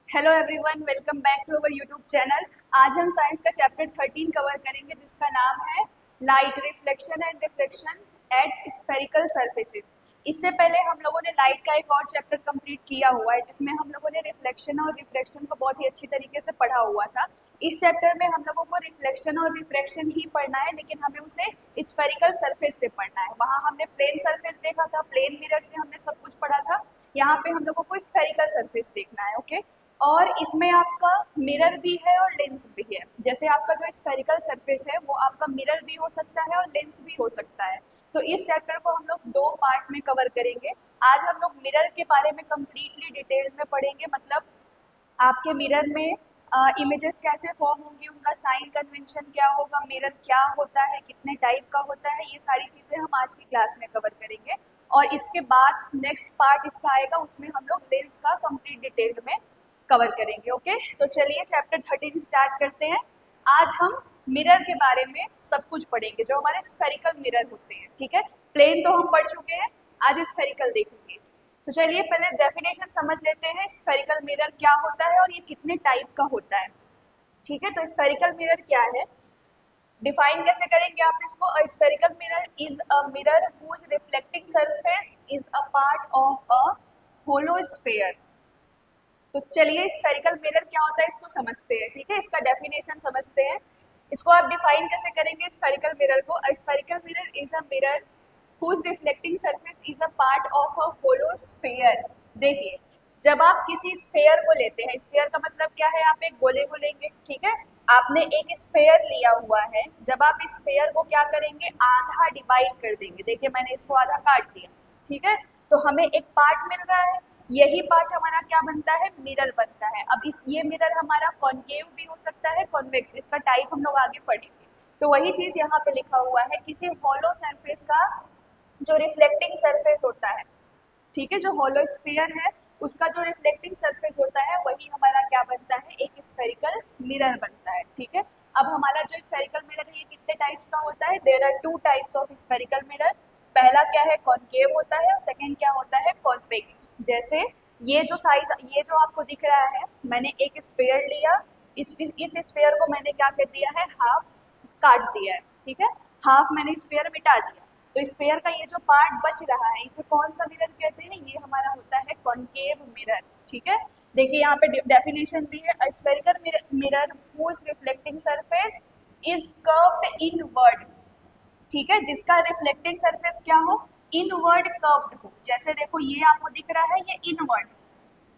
Hello everyone, welcome back to our YouTube channel. आज हम science का चैप्टर 13 कवर करेंगे जिसका नाम है light reflection and reflection at spherical surfaces. इससे पहले हम लोगों ने लाइट का एक और चैप्टर कंप्लीट किया हुआ है जिसमें हम लोगों ने रिफ्लेक्शन और रिफ्रैक्शन को बहुत ही अच्छी तरीके से पढ़ा हुआ था। इस चैप्टर में हम लोगों को रिफ्लेक्शन और रिफ्रैक्शन ही पढ़ना है, लेकिन हमें उसे स्फेरिकल सरफेस से पढ़ना है। वहाँ हमने प्लेन सरफेस देखा था, प्लेन मिरर से हमने सब कुछ पढ़ा था। यहाँ पे हम लोगों को स्फेरिकल सरफेस देखना है। ओके, और इसमें आपका मिरर भी है और लेंस भी है। जैसे आपका जो स्फेरिकल सरफेस है वो आपका मिरर भी हो सकता है और लेंस भी हो सकता है। तो इस चैप्टर को हम लोग दो पार्ट में कवर करेंगे। आज हम लोग मिरर के बारे में कम्प्लीटली डिटेल में पढ़ेंगे, मतलब आपके मिरर में इमेजेस कैसे फॉर्म होंगी, उनका साइन कन्वेंशन क्या होगा, मिरर क्या होता है, कितने टाइप का होता है, ये सारी चीज़ें हम आज की क्लास में कवर करेंगे। और इसके बाद नेक्स्ट पार्ट इसका आएगा, उसमें हम लोग लेंस का कंप्लीट डिटेल में कवर करेंगे। ओके, तो चलिए चैप्टर 13 स्टार्ट करते हैं। आज हम मिरर के बारे में सब कुछ पढ़ेंगे, जो हमारे स्फेरिकल मिरर होते हैं। ठीक है, प्लेन तो हम पढ़ चुके हैं, आज स्फेरिकल देखेंगे। तो चलिए पहले डेफिनेशन समझ लेते हैं, स्फेरिकल मिरर क्या होता है और ये कितने टाइप का होता है। ठीक है, तो स्फेरिकल मिरर क्या है, डिफाइन कैसे करेंगे आप इसको। A spherical mirror is a mirror whose reflecting surface is a part of a hollow sphere. तो चलिए स्फेरिकल मिरर क्या होता है इसको समझते हैं। ठीक है, इसका डेफिनेशन समझते हैं। इसको आप डिफाइन कैसे करेंगे स्फेरिकल मिरर को। अ spherical mirror is a mirror whose reflecting surface is a part of a hollow sphere। देखिए, जब आप किसी स्फेयर को लेते हैं, स्फेयर का मतलब क्या है, आप एक गोले को लेंगे। ठीक है, आपने एक स्फेयर लिया हुआ है, जब आप इस स्फेयर को क्या करेंगे, आधा डिवाइड कर देंगे। देखिए मैंने इसको आधा काट दिया। ठीक है, तो हमें एक पार्ट मिल रहा है, यही पार्ट हमारा क्या बनता है, मिरर बनता है। अब इस ये मिरर हमारा कॉन्केव भी हो सकता है, कॉन्वेक्स, इसका टाइप हम लोग आगे पढ़ेंगे। तो वही चीज यहाँ पे लिखा हुआ है, किसी हॉलो सरफेस का जो रिफ्लेक्टिंग सरफेस होता है। ठीक है, जो होलो स्फीयर है उसका जो रिफ्लेक्टिंग सरफेस होता है वही हमारा क्या बनता है, एक स्फेरिकल मिरर बनता है। ठीक है, अब हमारा जो स्फेरिकल मिरर है ये कितने टाइप्स का होता है, there are two types of spherical mirror. पहला क्या है, कॉन्केव होता है, और सेकंड क्या होता है, कॉन्वेक्स। जैसे ये जो साइज, ये जो आपको दिख रहा है, मैंने एक स्फेयर लिया, इस स्फेयर को मैंने क्या कर दिया है, हाफ काट दिया है। ठीक है, हाफ मैंने स्फेयर मिटा दिया। तो स्फेयर का ये जो पार्ट बच रहा है इसे कौन सा मिरर कहते हैं, ये हमारा होता है कॉन्केव मिरर। ठीक है, देखिए यहाँ पे डेफिनेशन भी है, spherical mirror whose reflecting surface is curved inward. ठीक है, जिसका रिफ्लेक्टिंग सरफेस क्या हो, इनवर्ड कर्व्ड हो। जैसे देखो ये आपको दिख रहा है, ये इनवर्ड।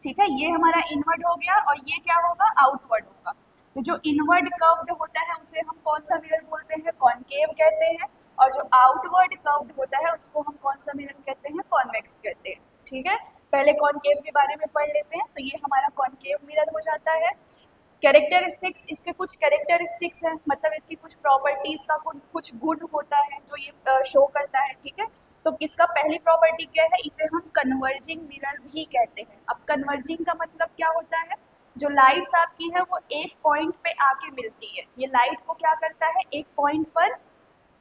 ठीक है, ये हमारा इनवर्ड हो गया, और ये क्या होगा, आउटवर्ड होगा। तो जो इनवर्ड कर्व्ड होता है उसे हम कौन सा मिरर बोलते हैं, कॉन्केव कहते हैं। और जो आउटवर्ड कर्व्ड होता है उसको हम कौन सा मिरर कहते हैं, कॉन्वेक्स कहते हैं। ठीक है, पहले कॉन्केव के बारे में पढ़ लेते हैं। तो ये हमारा कॉन्केव मिरर हो जाता है। कैरेक्टरिस्टिक्स, इसके कुछ कैरेक्टरिस्टिक्स हैं, मतलब इसकी कुछ प्रॉपर्टीज का कुछ गुण होता है जो ये शो करता है। ठीक है, तो इसका पहली प्रॉपर्टी क्या है, इसे हम कन्वर्जिंग मिरर भी कहते हैं। अब कन्वर्जिंग का मतलब क्या होता है, जो लाइट्स आपकी है वो एक पॉइंट पे आके मिलती है, ये लाइट को क्या करता है, एक पॉइंट पर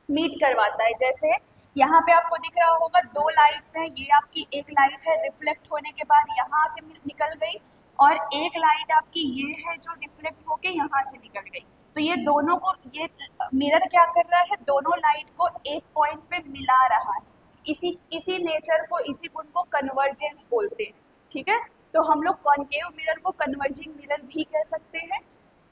मीट करवाता है। जैसे यहाँ पे आपको दिख रहा होगा दो लाइट्स हैं, ये आपकी एक लाइट है रिफ्लेक्ट होने के बाद यहाँ से निकल गई, और एक लाइट आपकी ये है जो रिफ्लेक्ट होके यहाँ से निकल गई। तो ये दोनों को, ये मिरर क्या कर रहा है, दोनों लाइट को एक पॉइंट पे मिला रहा है। इसी नेचर को, इसी गुण को कन्वर्जेंस बोलते हैं। ठीक है, तो हम लोग कॉन्केव मिरर को कन्वर्जिंग मिरर भी कह सकते हैं।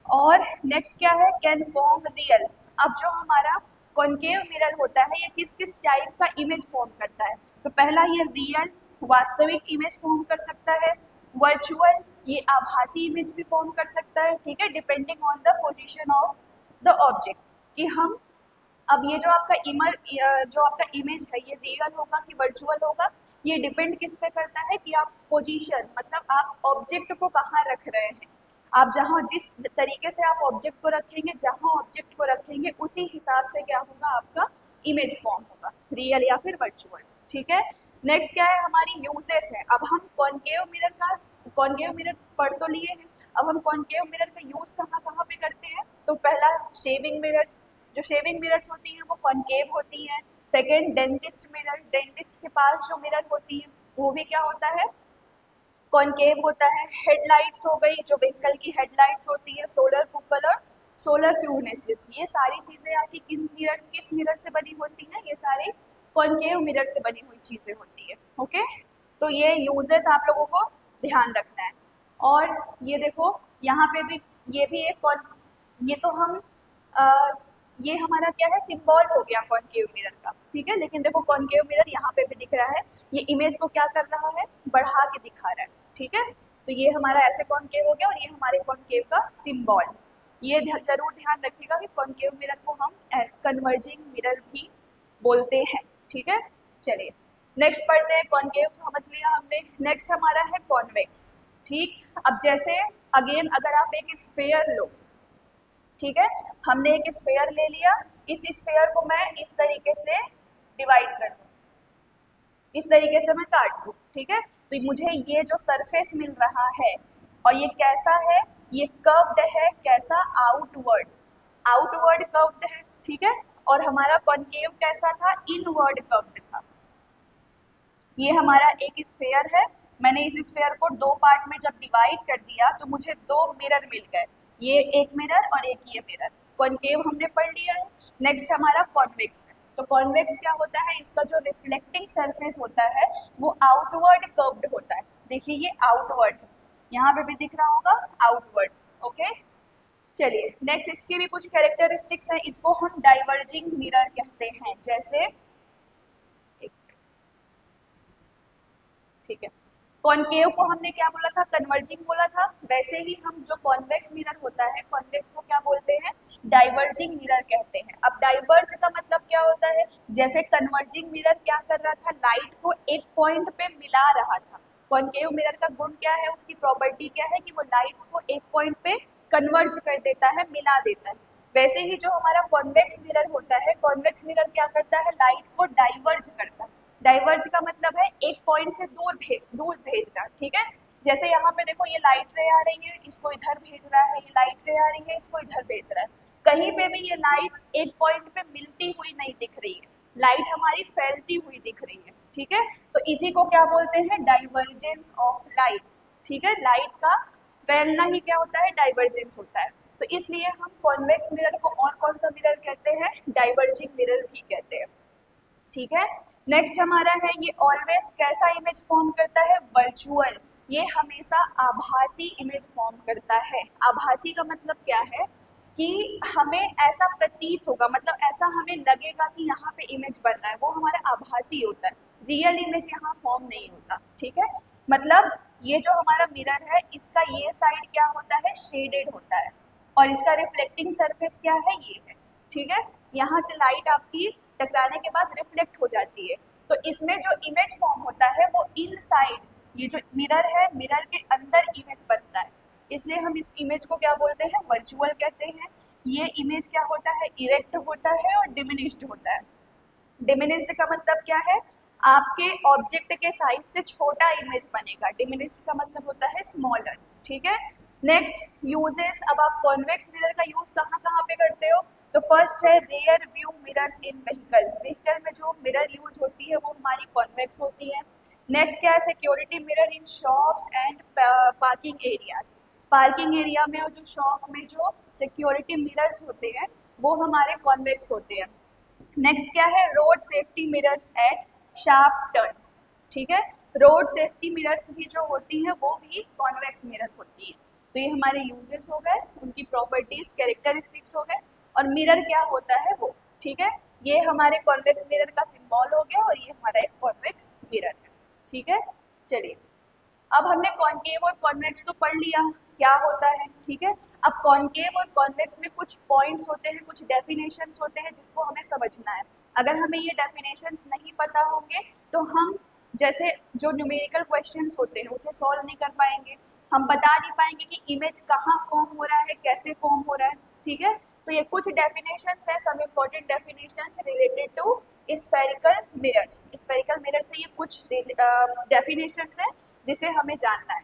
और नेक्स्ट क्या है, कैन फॉर्म रियल। अब जो हमारा कॉन्केव मिरर होता है ये किस किस टाइप का इमेज फॉर्म करता है, तो पहला ये रियल, वास्तविक इमेज फॉर्म कर सकता है। वर्चुअल, ये आभासी इमेज भी फॉर्म कर सकता है। ठीक है, depending on the position of the object, कि हम, अब ये जो आपका इमेज है ये रियल होगा कि वर्चुअल होगा, ये डिपेंड किस पे करता है, कि आप पोजीशन, मतलब आप ऑब्जेक्ट को कहाँ रख रहे हैं। आप जहाँ, जिस तरीके से आप ऑब्जेक्ट को रखेंगे, जहाँ ऑब्जेक्ट को रखेंगे उसी हिसाब से क्या होगा, आपका इमेज फॉर्म होगा, रियल या फिर वर्चुअल। ठीक है, नेक्स्ट क्या है, हमारी यूजेस है। अब हम कॉन्केव मिरर पढ़ तो लिए हैं, अब हम कॉन्केव मिरर का यूज कहाँ कहाँ पे करते हैं। तो पहला शेविंग मिरर्स, जो शेविंग मिरर्स होती हैं वो कॉन्केव होती हैं। सेकेंड डेंटिस्ट मिरर, डेंटिस्ट के पास जो मिरर होती है वो भी क्या होता है, कॉनकेव होता है। हेडलाइट्स हो गई, जो व्हीकल की हेडलाइट्स होती है, सोलर कुपल और सोलर फ्यूनेसेस, ये सारी चीज़ें आपकी किस मिरर से बनी होती हैं? ये सारी कॉनकेव मिरर से बनी हुई चीज़ें होती है। ओके, तो ये यूजेस आप लोगों को ध्यान रखना है। और ये देखो यहाँ पे भी, ये भी एक ये तो हम ये हमारा क्या है, सिंबल हो गया कॉनकेव मिरर का, ठीक है। लेकिन देखो कॉनकेव मिरर यहाँ पे भी दिख रहा है, ये इमेज को क्या कर रहा है, बढ़ा के दिखा रहा है, ठीक है। तो ये हमारा ऐसे कॉनकेव हो गया और ये हमारे कॉनकेव का सिंबल। ये जरूर ध्यान रखिएगा कि कॉनकेव मिरर को हम कन्वर्जिंग मिरर भी बोलते हैं, ठीक है। चलिए नेक्स्ट पढ़ते हैं। कॉनकेव समझ लिया हमने, नेक्स्ट हमारा है कॉन्वेक्स, ठीक। अब जैसे अगेन अगर आप एक स्फेयर लो, ठीक है, हमने एक स्फेयर ले लिया, इस स्फेयर को मैं इस तरीके से डिवाइड कर दूँ, इस तरीके से मैं काट दूँ, ठीक है। तो मुझे ये जो सरफेस मिल रहा है, और ये कैसा है, ये कर्व्ड है, कैसा, आउटवर्ड, आउटवर्ड कर्व्ड है, ठीक है। और हमारा कॉनकेव कैसा था, इनवर्ड कर्व्ड था। ये हमारा एक स्फेयर है, मैंने इस स्फेयर को दो पार्ट में जब डिवाइड कर दिया तो मुझे दो मिरर मिल गए, ये एक मिरर और एक ये मिरर। कॉनकेव हमने पढ़ लिया है। नेक्स्ट हमारा कॉन्वेक्स है। तो कॉन्वेक्स क्या होता है, इसका जो रिफ्लेक्टिंग सरफेस होता है वो आउटवर्ड कर्व्ड होता है। देखिए ये आउटवर्ड, यहाँ पे भी दिख रहा होगा आउटवर्ड, ओके। चलिए नेक्स्ट, इसके भी कुछ कैरेक्टरिस्टिक्स हैं, इसको हम डाइवर्जिंग मिरर कहते हैं। जैसे ठीक है, कॉनकेव को हमने क्या बोला था, कन्वर्जिंग बोला था। वैसे ही हम जो कॉन्वेक्स मिरर होता है, कॉन्वेक्स को क्या बोलते हैं, डाइवर्जिंग मिरर कहते हैं। अब डाइवर्ज का मतलब क्या होता है, जैसे कन्वर्जिंग मिरर क्या कर रहा था, लाइट को एक पॉइंट पे मिला रहा था। कॉनकेव मिरर का गुण क्या है, उसकी प्रॉपर्टी क्या है कि वो लाइट्स को एक पॉइंट पे कन्वर्ज कर देता है, मिला देता है। वैसे ही जो हमारा कॉन्वेक्स मिरर होता है, कॉन्वेक्स मिरर क्या करता है, लाइट को डाइवर्ज करता है। डाइवर्ज का मतलब है एक पॉइंट से दूर भेजना, ठीक है। जैसे यहाँ पे देखो ये लाइट रे आ रही है, इसको इधर भेज रहा है, ये लाइट रे आ रही है, इसको इधर भेज रहा है। कहीं पे भी ये लाइट्स एक पॉइंट पे मिलती हुई नहीं दिख रही है, लाइट हमारी फैलती हुई दिख रही है, ठीक है। तो इसी को क्या बोलते हैं, डाइवर्जेंस ऑफ लाइट, ठीक है। लाइट का फैलना ही क्या होता है, डाइवर्जेंस होता है। तो इसलिए हम कॉन्वेक्स मिरर को और कौन सा मिरर कहते हैं, डाइवर्जिंग मिरर भी कहते हैं, ठीक है। नेक्स्ट हमारा है, ये ऑलवेज कैसा इमेज फॉर्म करता है, वर्चुअल। ये हमेशा आभासी इमेज फॉर्म करता है। आभासी का मतलब क्या है कि हमें ऐसा प्रतीत होगा, मतलब ऐसा हमें लगेगा कि यहाँ पे इमेज बन रहा है, वो हमारा आभासी होता है, रियल इमेज यहाँ फॉर्म नहीं होता, ठीक है। मतलब ये जो हमारा मिरर है, इसका ये साइड क्या होता है, शेडेड होता है, और इसका रिफ्लेक्टिंग सरफेस क्या है, ये है, ठीक है। यहाँ से लाइट आपकी टकराने के बाद रिफ्लेक्ट हो जाती है, तो इसमें जो इमेज फॉर्म होता है वो इनसाइड, ये जो मिरर है, मिरर के अंदर इमेज बनता है, इसलिए हम इस इमेज को क्या बोलते हैं, वर्चुअल कहते हैं। ये इमेज क्या होता है, इरेक्ट होता है और डिमिनिश्ड होता है। डिमिनिश्ड का मतलब क्या है, आपके ऑब्जेक्ट के साइज से छोटा इमेज बनेगा, डिमिनिश्ड का मतलब होता है स्मॉलर, ठीक है। नेक्स्ट यूजेस, अब आप कॉन्वेक्स मिरर का यूज कहाँ कहाँ पे करते हो, तो फर्स्ट है rear view mirrors in vehicle. Vehicle में जो मिरर यूज होती है वो हमारी कॉन्वेक्स होती है। नेक्स्ट क्या है, security mirror in shops and parking areas. Parking area में और जो शॉप में जो सिक्योरिटी मिरर्स होते हैं वो हमारे कॉन्वेक्स होते हैं। नेक्स्ट क्या है, road safety mirrors at sharp turns, ठीक है। रोड सेफ्टी मिरर्स भी जो होती हैं वो भी कॉन्वेक्स मिरर होती है। तो ये हमारे यूजेस हो गए, उनकी प्रॉपर्टीज, कैरेक्टरिस्टिक्स हो गए, और मिरर क्या होता है वो, ठीक है। ये हमारे कॉन्वेक्स मिरर का सिंबल हो गया और ये हमारा एक कॉन्वेक्स मिरर है, ठीक है। चलिए अब हमने कॉनकेव और कॉन्वेक्स तो पढ़ लिया क्या होता है, ठीक है। अब कॉनकेव और कॉन्वेक्स में कुछ पॉइंट्स होते हैं, कुछ डेफिनेशंस होते हैं जिसको हमें समझना है। अगर हमें ये डेफिनेशंस नहीं पता होंगे तो हम जैसे जो न्यूमेरिकल क्वेश्चंस होते हैं उसे सॉल्व नहीं कर पाएंगे, हम बता नहीं पाएंगे कि इमेज कहाँ फॉर्म हो रहा है, कैसे फॉर्म हो रहा है, ठीक है। तो ये कुछ डेफिनेशंस है, some important definitions related to spherical mirrors. Spherical mirror से ये कुछ डेफिनेशंस है जिसे हमें जानना है,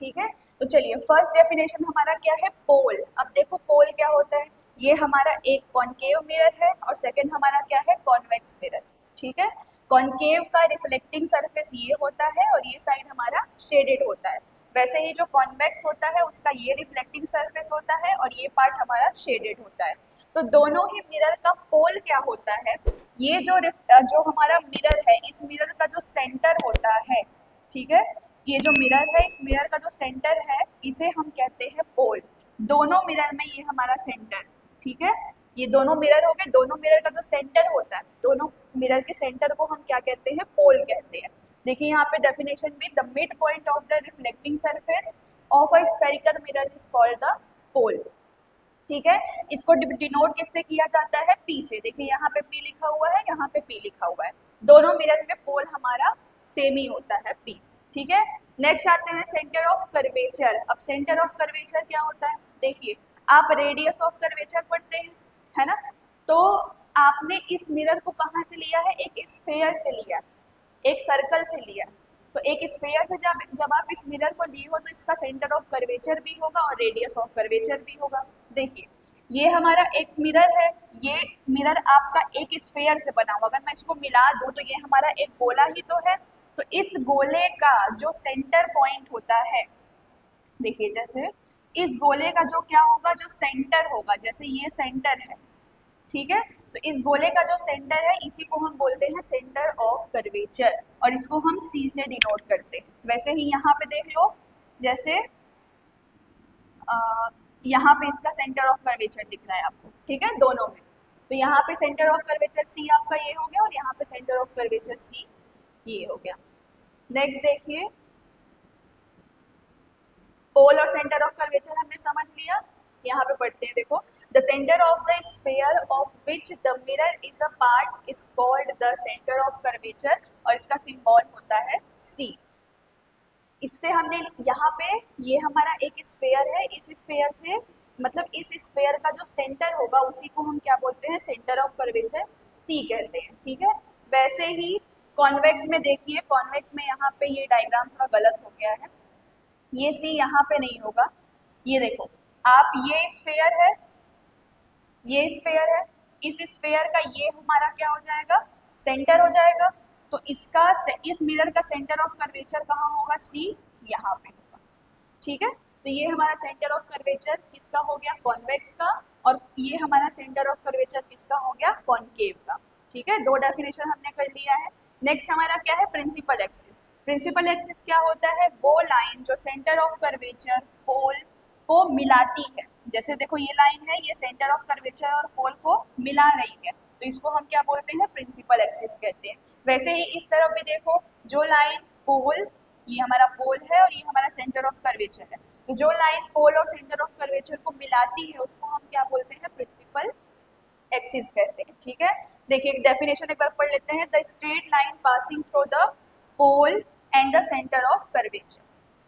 ठीक है। तो चलिए फर्स्ट डेफिनेशन हमारा क्या है, पोल। अब देखो पोल क्या होता है, ये हमारा एक कॉनकेव मिरर है और सेकंड हमारा क्या है, कॉन्वेक्स मिरर, ठीक है। कॉनकेव का रिफ्लेक्टिंग सरफेस ये होता है और ये साइड हमारा शेडेड होता है। वैसे ही जो कॉन्वेक्स होता है उसका ये रिफ्लेक्टिंग सरफेस होता है और ये पार्ट हमारा शेडेड होता है। तो दोनों ही मिरर का पोल क्या होता है, ये जो हमारा मिरर है, इस मिरर का जो सेंटर होता है, ठीक है, ये जो मिरर है, इस मिरर का जो सेंटर है इसे हम कहते हैं पोल। दोनों मिरर में ये हमारा सेंटर, ठीक है, ये दोनों मिरर हो गए, दोनों मिरर का जो सेंटर होता है, दोनों मिरर के सेंटर को हम क्या कहते हैं, पोल कहते हैं। देखिए यहाँ पे डेफिनेशन भी, the mid point of the reflecting surface of a spherical mirror is called the pole. ठीक है, इसको डिनोट किससे किया जाता है, पी से। देखिए यहाँ पे पी लिखा हुआ है, यहाँ पे पी लिखा हुआ है, दोनों मिरर में पोल हमारा सेम ही होता है, पी। ठीक है, नेक्स्ट आते हैं सेंटर ऑफ कर्वेचर। अब सेंटर ऑफ कर्वेचर क्या होता है, देखिए आप रेडियस ऑफ कर्वेचर पढ़ते हैं, है ना, तो आपने इस मिरर को कहाँ से लिया है, एक स्फेयर से लिया, एक सर्कल से लिया। तो एक स्फेयर से जब आप इस मिरर को लिए हो तो इसका सेंटर ऑफ कर्वेचर भी होगा और रेडियस ऑफ कर्वेचर भी होगा। देखिए ये हमारा एक मिरर है, ये मिरर आपका एक स्फेयर से बना हुआ, अगर मैं इसको मिला दूं तो ये हमारा एक गोला ही तो है। तो इस गोले का जो सेंटर पॉइंट होता है, देखिए जैसे इस गोले का जो क्या होगा, जो सेंटर होगा, जैसे ये सेंटर है, ठीक है, तो इस गोले का जो सेंटर है इसी को हम बोलते हैं सेंटर ऑफ कर्वेचर और इसको हम सी से डिनोट करते हैं। वैसे ही यहाँ पे देख लो, जैसे यहाँ पे इसका सेंटर ऑफ कर्वेचर दिख रहा है आपको, ठीक है, दोनों में। तो यहाँ पे सेंटर ऑफ कर्वेचर सी आपका ये हो गया और यहाँ पे सेंटर ऑफ कर्वेचर सी ये हो गया। नेक्स्ट देखिए, पोल और सेंटर ऑफ कर्वेचर हमने समझ लिया। यहाँ पे पढ़ते हैं, देखो, the centre of the sphere of which the mirror is a part is called the centre of curvature और इसका सिंबल होता है सी। इससे हमने यहाँ पे, ये हमारा एक स्फीयर है, इस स्फीयर से मतलब इस स्फीयर का जो सेंटर होगा उसी को हम क्या बोलते हैं, सेंटर ऑफ कर्वेचर सी कहते हैं। ठीक है, वैसे ही कॉन्वेक्स में देखिए, कॉन्वेक्स में यहाँ पे ये डायग्राम थोड़ा गलत हो गया है, ये सी यहाँ पे नहीं होगा। ये देखो आप, ये स्फीयर है, ये स्फीयर है, इस स्फीयर का ये हमारा क्या हो जाएगा, सेंटर हो जाएगा। तो इसका, इस मिरर का सेंटर ऑफ कर्वेचर कहाँ होगा, सी यहाँ पे होगा। ठीक है, तो ये हमारा सेंटर ऑफ कर्वेचर किसका हो गया, कॉन्वेक्स का, और ये हमारा सेंटर ऑफ कर्वेचर किसका हो गया, कॉनकेव का। ठीक है, दो डेफिनेशन हमने कर लिया है। नेक्स्ट हमारा क्या है, प्रिंसिपल एक्सिस। प्रिंसिपल एक्सिस क्या होता है, वो लाइन जो सेंटर ऑफ कर्वेचर पोल को मिलाती है। जैसे देखो ये लाइन है, ये सेंटर ऑफ कर्वेचर और पोल को मिला रही है, तो इसको हम क्या बोलते हैं, प्रिंसिपल एक्सिस कहते हैं। वैसे ही इस तरफ भी देखो, जो लाइन पोल, ये हमारा पोल है और ये हमारा सेंटर ऑफ कर्वेचर है, तो जो लाइन पोल और सेंटर ऑफ कर्वेचर को मिलाती है उसको हम क्या बोलते हैं, प्रिंसिपल एक्सिस कहते हैं। ठीक है, देखिए डेफिनेशन एक बार पढ़ लेते हैं, the straight line passing through the pole and the centre of curvature.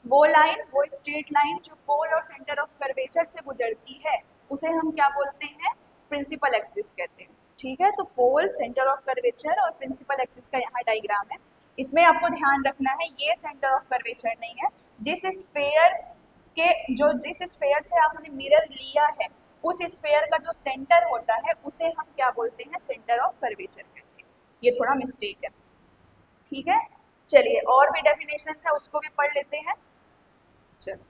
वो लाइन, वो स्ट्रेट लाइन जो पोल और सेंटर ऑफ कर्वेचर से गुजरती है उसे हम क्या बोलते हैं, प्रिंसिपल एक्सिस कहते हैं। ठीक है, तो पोल, सेंटर ऑफ कर्वेचर और प्रिंसिपल एक्सिस का यहाँ डायग्राम है। इसमें आपको ध्यान रखना है, ये सेंटर ऑफ कर्वेचर नहीं है, जिस स्फेयर से आपने मिरर लिया है उस स्फेयर का जो सेंटर होता है उसे हम क्या बोलते हैं, सेंटर ऑफ कर्वेचर कहते हैं। ये थोड़ा मिस्टेक है। ठीक है, चलिए और भी डेफिनेशंस है उसको भी पढ़ लेते हैं। चलो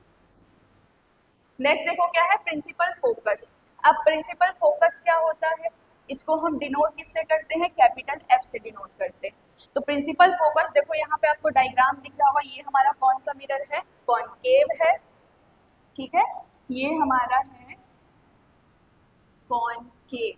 नेक्स्ट देखो क्या है, प्रिंसिपल फोकस। अब प्रिंसिपल फोकस क्या होता है, इसको हम डिनोट किससे करते हैं, कैपिटल एफ से डिनोट करते हैं। तो प्रिंसिपल फोकस, देखो यहाँ पे आपको डायग्राम दिख रहा होगा, ये हमारा कौन सा मिरर है, कॉनकेव है। ठीक है, ये हमारा है कॉनकेव,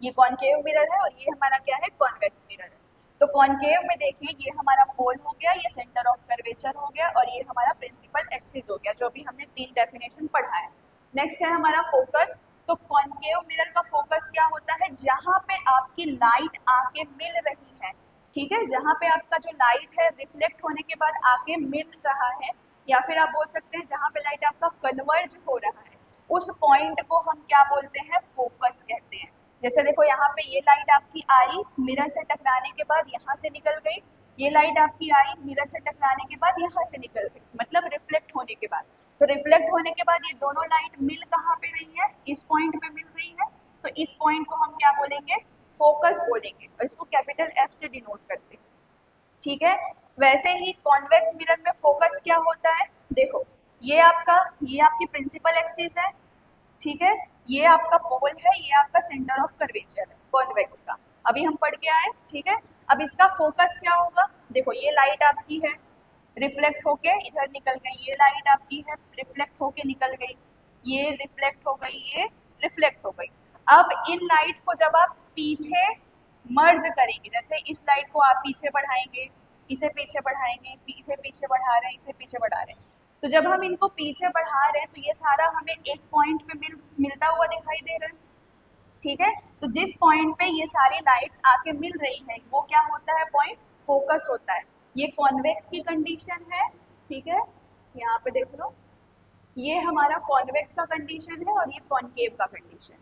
ये कॉनकेव मिरर है और ये हमारा क्या है, कॉन्वेक्स मिरर है। तो कॉनकेव में देखिए, ये हमारा पोल हो गया, ये सेंटर ऑफ कर्वेचर हो गया और ये हमारा प्रिंसिपल एक्सिस हो गया, जो भी हमने 3 डेफिनेशन पढ़ा है। नेक्स्ट है हमारा फोकस। तो कॉनकेव मिरर का फोकस क्या होता है, जहां पे आपकी लाइट आके मिल रही है। ठीक है, जहां पे आपका जो लाइट है रिफ्लेक्ट होने के बाद आके मिल रहा है, या फिर आप बोल सकते हैं जहां पे लाइट आपका कन्वर्ज हो रहा है, उस पॉइंट को हम क्या बोलते हैं, फोकस कहते हैं। जैसे देखो यहाँ पे ये लाइट आपकी आई, मिरर से टकराने के बाद यहाँ से निकल गई, ये लाइट आपकी आई, मिरर से टकराने के बाद यहाँ से निकल गई, मतलब रिफ्लेक्ट होने के बाद। तो रिफ्लेक्ट होने के बाद ये दोनों लाइट मिल कहाँ पे रही है, इस पॉइंट पे मिल रही है, तो इस पॉइंट को हम क्या बोलेंगे, फोकस बोलेंगे और इसको कैपिटल एफ से डिनोट करते हैं। ठीक है। वैसे ही कॉन्वेक्स मिरर में फोकस क्या होता है, देखो ये आपकी प्रिंसिपल एक्सिस है, ठीक है, ये आपका पोल है, ये आपका सेंटर ऑफ कर्वेचर है कॉन्वेक्स का, अभी हम पढ़ के आए, ठीक है। अब इसका फोकस क्या होगा, देखो ये लाइट आपकी है, रिफ्लेक्ट होके इधर निकल गई, ये लाइट आपकी है, रिफ्लेक्ट होके निकल गई, ये रिफ्लेक्ट हो गई, ये रिफ्लेक्ट हो गई। अब इन लाइट को जब आप पीछे मर्ज करेंगे, जैसे इस लाइट को आप पीछे बढ़ाएंगे, इसे पीछे बढ़ाएंगे, पीछे पीछे बढ़ा रहे हैं, इसे पीछे बढ़ा रहे हैं, तो जब हम इनको पीछे बढ़ा रहे हैं तो ये सारा हमें एक पॉइंट पे मिलता हुआ दिखाई दे रहा है, ठीक है। तो जिस पॉइंट पे ये सारी लाइट्स आके मिल रही है वो क्या होता है, पॉइंट फोकस होता है। ये कॉन्वेक्स की कंडीशन है, ठीक है, यहाँ पे देख लो, ये हमारा कॉन्वेक्स का कंडीशन है और ये कॉनकेव का कंडीशन।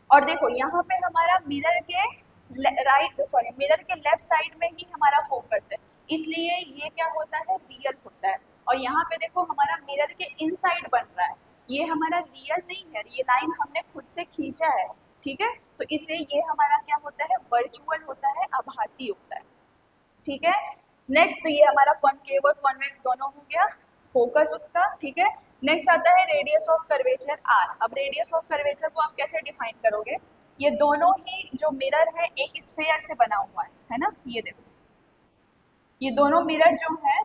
और देखो यहाँ पे हमारा मिरर के मिरर के लेफ्ट साइड में ही हमारा फोकस है, इसलिए ये क्या होता है, रियल होता है। और यहाँ पे देखो हमारा मिरर के इनसाइड बन रहा है, ये हमारा रियल नहीं है, ये लाइन हमने खुद से खींचा है, ठीक है। तो इसलिए ये हमारा क्या होता है, वर्चुअल होता है, आभासी होता है, ठीक है। नेक्स्ट तो ये हमारा कॉनकेव और कॉन्वेक्स दोनों हो गया, फोकस उसका, ठीक है। नेक्स्ट आता है रेडियस ऑफ कर्वेचर आर। अब रेडियस ऑफ कर्वेचर को आप कैसे डिफाइन करोगे, ये दोनों ही जो मिरर है एक स्फेयर से बना हुआ है ना, ये देखो ये दोनों मिरर जो है,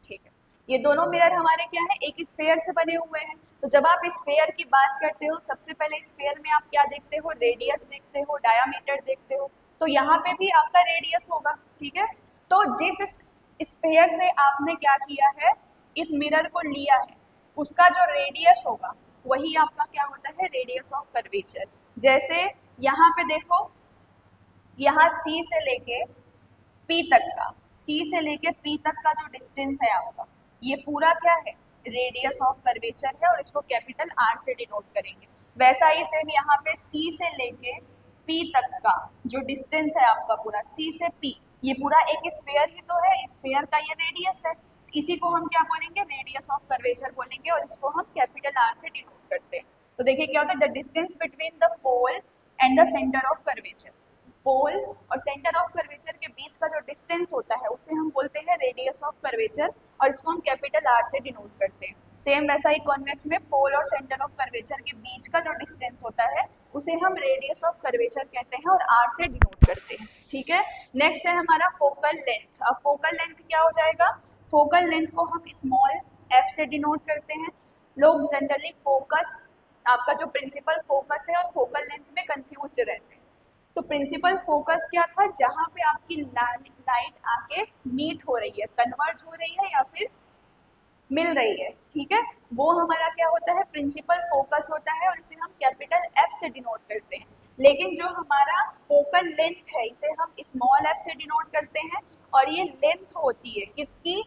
ठीक है, ये दोनों मिरर हमारे क्या है, एक स्फेयर से बने हुए हैं। तो जब आप स्फेयर की बात करते हो, सबसे पहले स्फेयर में आप क्या देखते हो, रेडियस देखते हो, डायामीटर देखते हो, तो यहाँ पे भी आपका रेडियस होगा, ठीक है। तो जिस स्फेयर से आपने क्या किया है, इस मिरर को लिया है, उसका जो रेडियस होगा वही आपका क्या होता है, रेडियस ऑफ कर्वेचर। जैसे यहाँ पे देखो, यहाँ सी से लेके पी तक का, सी से लेके पी तक का जो डिस्टेंस है आपका, ये पूरा क्या है, रेडियस ऑफ कर्वेचर है, और इसको कैपिटल आर से डिनोट करेंगे। वैसा ही सेम यहाँ पे सी से लेके पी तक का जो डिस्टेंस है आपका पूरा, सी से पी, ये पूरा एक स्फेयर ही तो है, स्फेयर का ये रेडियस है, इसी को हम क्या बोलेंगे, रेडियस ऑफ कर्वेचर बोलेंगे, और इसको हम कैपिटल आर से डिनोट करते हैं। तो देखिए क्या होता है, the distance between the pole and the centre of curvature, pole और सेंटर ऑफ कर्वेचर के बीच का जो डिस्टेंस होता है उसे हम बोलते हैं रेडियस ऑफ कर्वेचर, और इसको हम कैपिटल आर से डिनोट करते हैं। सेम वैसा ही कॉन्वेक्स में पोल और सेंटर ऑफ कर्वेचर के बीच का जो डिस्टेंस होता है उसे हम रेडियस ऑफ कर्वेचर कहते हैं और आर से डिनोट करते हैं, ठीक है। नेक्स्ट है हमारा फोकल लेंथ। अब फोकल लेंथ क्या हो जाएगा, फोकल लेंथ को हम स्मॉल एफ से डिनोट करते हैं। लोग जनरली फोकस, आपका जो प्रिंसिपल फोकस है और फोकल लेंथ में कंफ्यूज रहते हैं। तो प्रिंसिपल फोकस क्या था, जहां पे आपकी लाइट आके मीट हो रही है, कन्वर्ज हो रही है या फिर मिल रही है, ठीक है, वो हमारा क्या होता है, प्रिंसिपल फोकस होता है, और इसे हम कैपिटल एफ से डिनोट करते हैं। लेकिन जो हमारा फोकल लेंथ है इसे हम स्मॉल एफ से डिनोट करते हैं, और ये लेंथ होती है किसकी,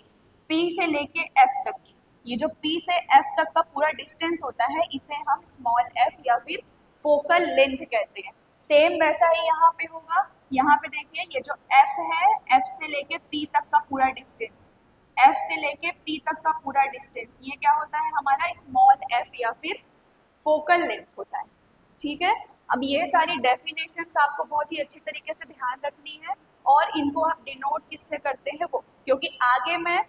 पी से लेके एफ तक की, ये जो पी से एफ तक का पूरा डिस्टेंस होता है इसे हम स्मॉल एफ या फिर फोकल लेंथ कहते हैं। सेम वैसा ही यहाँ पे होगा, यहाँ पे देखिए ये जो एफ है, एफ से लेके पी तक का पूरा डिस्टेंस, एफ से लेके पी तक का पूरा डिस्टेंस, ये क्या होता है हमारा स्मॉल एफ या फिर फोकल लेंथ होता है, ठीक है। अब ये सारी डेफिनेशंस आपको बहुत ही अच्छी तरीके से ध्यान रखनी है, और इनको आप डिनोट किससे करते हैं वो, क्योंकि आगे मैं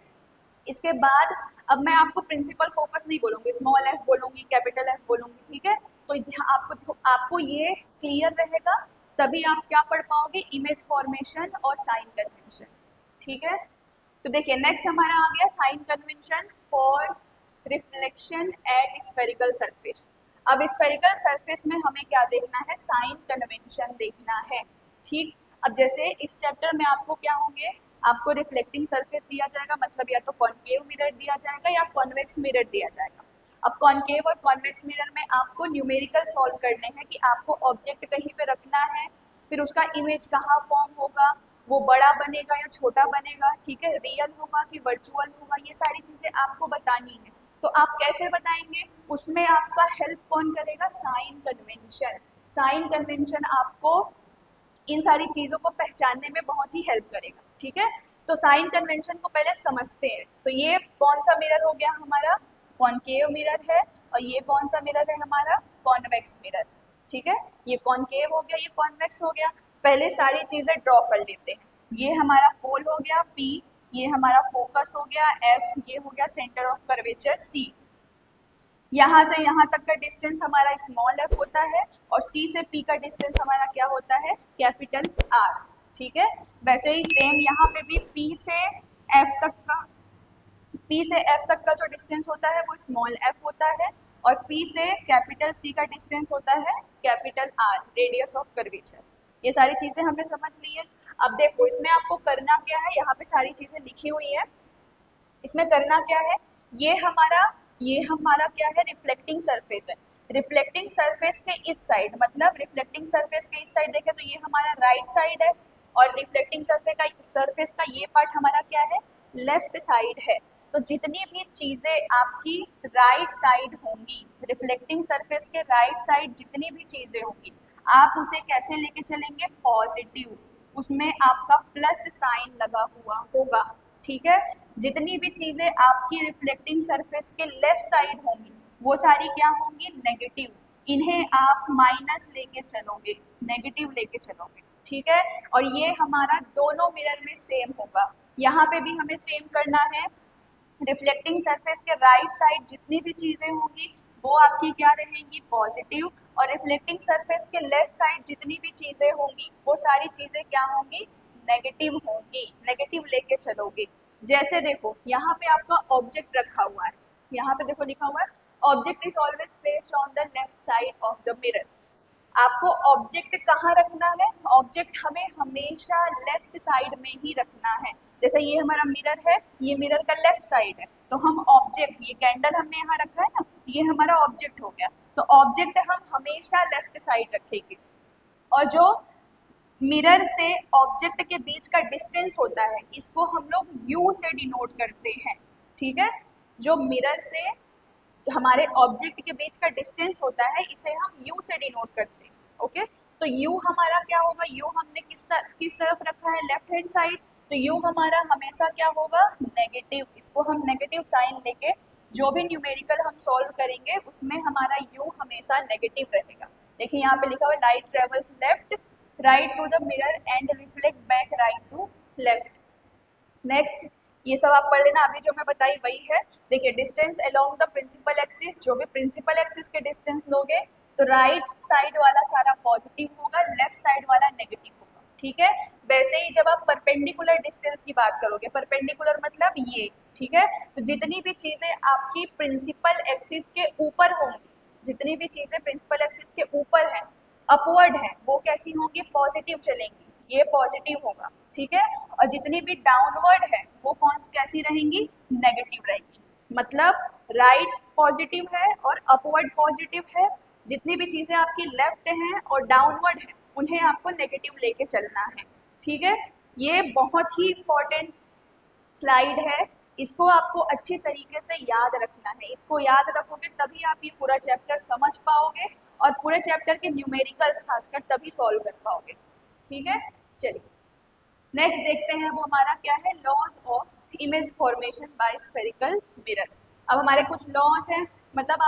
इसके बाद अब मैं आपको प्रिंसिपल फोकस नहीं बोलूंगी, स्मॉल एफ बोलूंगी, कैपिटल एफ बोलूंगी, ठीक है। तो आपको ये क्लियर रहेगा, तभी आप क्या पढ़ पाओगे, इमेज फॉर्मेशन और साइन कन्वेंशन, ठीक है। तो देखिए नेक्स्ट हमारा आ गया sign convention for reflection at spherical surface. अब स्फेरिकल सरफेस में हमें क्या देखना है, साइन कन्वेंशन देखना है, ठीक। अब जैसे इस चैप्टर में आपको क्या होंगे, आपको रिफ्लेक्टिंग सरफेस दिया जाएगा, मतलब या तो कॉनकेव मिरर दिया जाएगा या कॉन्वेक्स मिरर दिया जाएगा। अब कॉनकेव और कॉन्वेक्स मिरर में आपको न्यूमेरिकल सॉल्व करने हैं कि आपको ऑब्जेक्ट कहीं पे रखना है, फिर उसका इमेज कहाँ फॉर्म होगा, वो बड़ा बनेगा या छोटा बनेगा, ठीक है, रियल होगा कि वर्चुअल होगा, ये सारी चीज़ें आपको बतानी है। तो आप कैसे बताएंगे, उसमें आपका हेल्प कौन करेगा, साइन कन्वेंशन। साइन कन्वेंशन आपको इन सारी चीज़ों को पहचानने में बहुत ही हेल्प करेगा, ठीक है। तो साइन कन्वेंशन को पहले समझते हैं। तो ये कौन सा मिरर हो गया हमारा, कॉनकेव मिरर है, और ये कौन सा मिरर है हमारा, कॉन्वेक्स मिरर, ठीक है, ये कॉनकेव हो गया, ये कॉन्वेक्स हो गया। पहले सारी चीजें ड्रॉ कर लेते हैं। ये हमारा पोल हो गया P, ये हमारा फोकस हो गया F, ये हो गया सेंटर ऑफ कर्वेचर C। यहाँ से यहाँ तक का डिस्टेंस हमारा स्मॉल f होता है और C से P का डिस्टेंस हमारा क्या होता है, कैपिटल R। ठीक है, वैसे ही सेम यहाँ पे भी P से F तक का जो डिस्टेंस होता है वो स्मॉल f होता है और P से कैपिटल C का डिस्टेंस होता है capital R, radius of curvature. ये सारी चीजें हमने समझ ली है। अब देखो इसमें आपको करना क्या है, यहाँ पे सारी चीजें लिखी हुई है। इसमें करना क्या है, ये हमारा क्या है, रिफ्लेक्टिंग सरफेस है। रिफ्लेक्टिंग सरफेस के इस साइड, मतलब रिफ्लेक्टिंग सरफेस के इस साइड देखें तो ये हमारा राइट साइड है और रिफ्लेक्टिंग सरफेस का ये पार्ट हमारा क्या है, लेफ्ट साइड है। तो जितनी भी चीजें आपकी राइट साइड होंगी, रिफ्लेक्टिंग सरफेस के राइट साइड जितनी भी चीजें होंगी, आप उसे कैसे लेके चलेंगे, पॉजिटिव, उसमें आपका प्लस साइन लगा हुआ होगा। ठीक है, जितनी भी चीजें आपकी रिफ्लेक्टिंग सरफेस के लेफ्ट साइड होंगी वो सारी क्या होंगी, नेगेटिव, इन्हें आप माइनस लेके चलोगे, नेगेटिव लेके चलोगे। ठीक है, और ये हमारा दोनों मिरर में सेम होगा। यहाँ पे भी हमें सेम करना है। रिफ्लेक्टिंग सरफेस के राइट साइड जितनी भी चीजें होंगी वो आपकी क्या रहेंगी, पॉजिटिव, और रिफ्लेक्टिंग सरफेस के लेफ्ट साइड जितनी भी चीजें होंगी वो सारी चीजें क्या होंगी, नेगेटिव होंगी, नेगेटिव लेके चलोगे। जैसे देखो यहाँ पे आपका ऑब्जेक्ट रखा हुआ है, यहाँ पे देखो लिखा हुआ है object is always placed on the left side of the mirror. आपको ऑब्जेक्ट कहाँ रखना है, ऑब्जेक्ट हमें हमेशा लेफ्ट साइड में ही रखना है। जैसे ये हमारा मिरर है, ये मिरर का लेफ्ट साइड है, तो हम ऑब्जेक्ट, ये कैंडल हमने यहाँ रखा है ना, ये हमारा ऑब्जेक्ट हो गया, तो ऑब्जेक्ट हम हमेशा लेफ्ट साइड रखेंगे। और जो मिरर से ऑब्जेक्ट के बीच का डिस्टेंस होता है इसको हम लोग U से डिनोट करते हैं। ठीक है, जो मिरर से हमारे ऑब्जेक्ट के बीच का डिस्टेंस होता है इसे हम U से डिनोट करते हैं। ओके, तो U हमारा क्या होगा, U हमने किस तरफ रखा है, लेफ्ट हैंड साइड, तो U हमारा हमेशा क्या होगा, नेगेटिव। इसको हम नेगेटिव साइन लेके जो भी न्यूमेरिकल हम सॉल्व करेंगे उसमें हमारा U हमेशा नेगेटिव रहेगा। देखिए यहाँ पे लिखा हुआ light travels left right to the mirror and reflect back right to left. Next ये सब आप पढ़ लेना, अभी जो मैं बताई वही है। देखिए distance along the principal axis, जो भी प्रिंसिपल एक्सिस के डिस्टेंस लोगे तो राइट साइड वाला सारा पॉजिटिव होगा, लेफ्ट साइड वाला नेगेटिव होगा। ठीक है, वैसे ही जब आप परपेंडिकुलर डिस्टेंस की बात करोगे, परपेंडिकुलर मतलब ये, ठीक है, तो जितनी भी चीजें आपकी प्रिंसिपल एक्सिस के ऊपर होंगी, जितनी भी चीजें प्रिंसिपल एक्सिस के ऊपर है, अपवर्ड है, वो कैसी होंगी, पॉजिटिव चलेंगी, ये पॉजिटिव होगा। ठीक है, और जितनी भी डाउनवर्ड है वो कैसी रहेंगी, नेगेटिव रहेंगी। मतलब राइट पॉजिटिव है और अपवर्ड पॉजिटिव है, जितनी भी चीजें आपकी लेफ्ट हैं और डाउनवर्ड है उन्हें आपको नेगेटिव लेके चलना है। ठीक है, ये बहुत ही इंपॉर्टेंट स्लाइड है, इसको आपको अच्छे तरीके से याद रखना है। इसको याद रखोगे तभी आप ये पूरा चैप्टर समझ पाओगे और पूरे चैप्टर के न्यूमेरिकल्स खासकर तभी सॉल्व कर पाओगे। ठीक है, चलिए नेक्स्ट देखते हैं, वो हमारा क्या है, laws of image formation by spherical mirrors. अब हमारे कुछ लॉज हैं, मतलब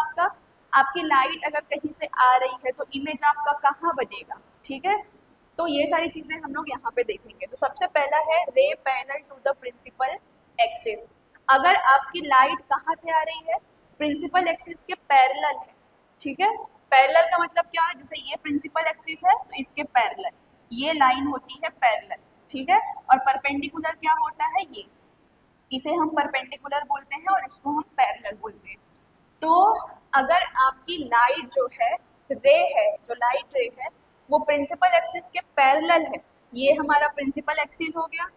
आपकी लाइट अगर कहीं से आ रही है तो इमेज आपका कहाँ बनेगा। ठीक है, तो ये सारी चीजें हम लोग यहाँ पे देखेंगे। तो सबसे पहला है ray parallel to the principal axis. अगर आपकी लाइट कहाँ से आ रही है, प्रिंसिपल एक्सिस के पैरेलल है। ठीक है, पैरेलल का मतलब क्या है, जैसे ये प्रिंसिपल एक्सिस है तो इसके पैरेलल ये लाइन होती है पैरेलल। ठीक है, और परपेंडिकुलर क्या होता है, ये, इसे हम परपेंडिकुलर बोलते हैं और इसको हम पैरेलल बोलते हैं। तो अगर आपकी लाइट जो है, रे है, जो लाइट रे है वो प्रिंसिपल एक्सिस के पैरेलल है, ये हमारा प्रिंसिपल एक्सिस हो गया,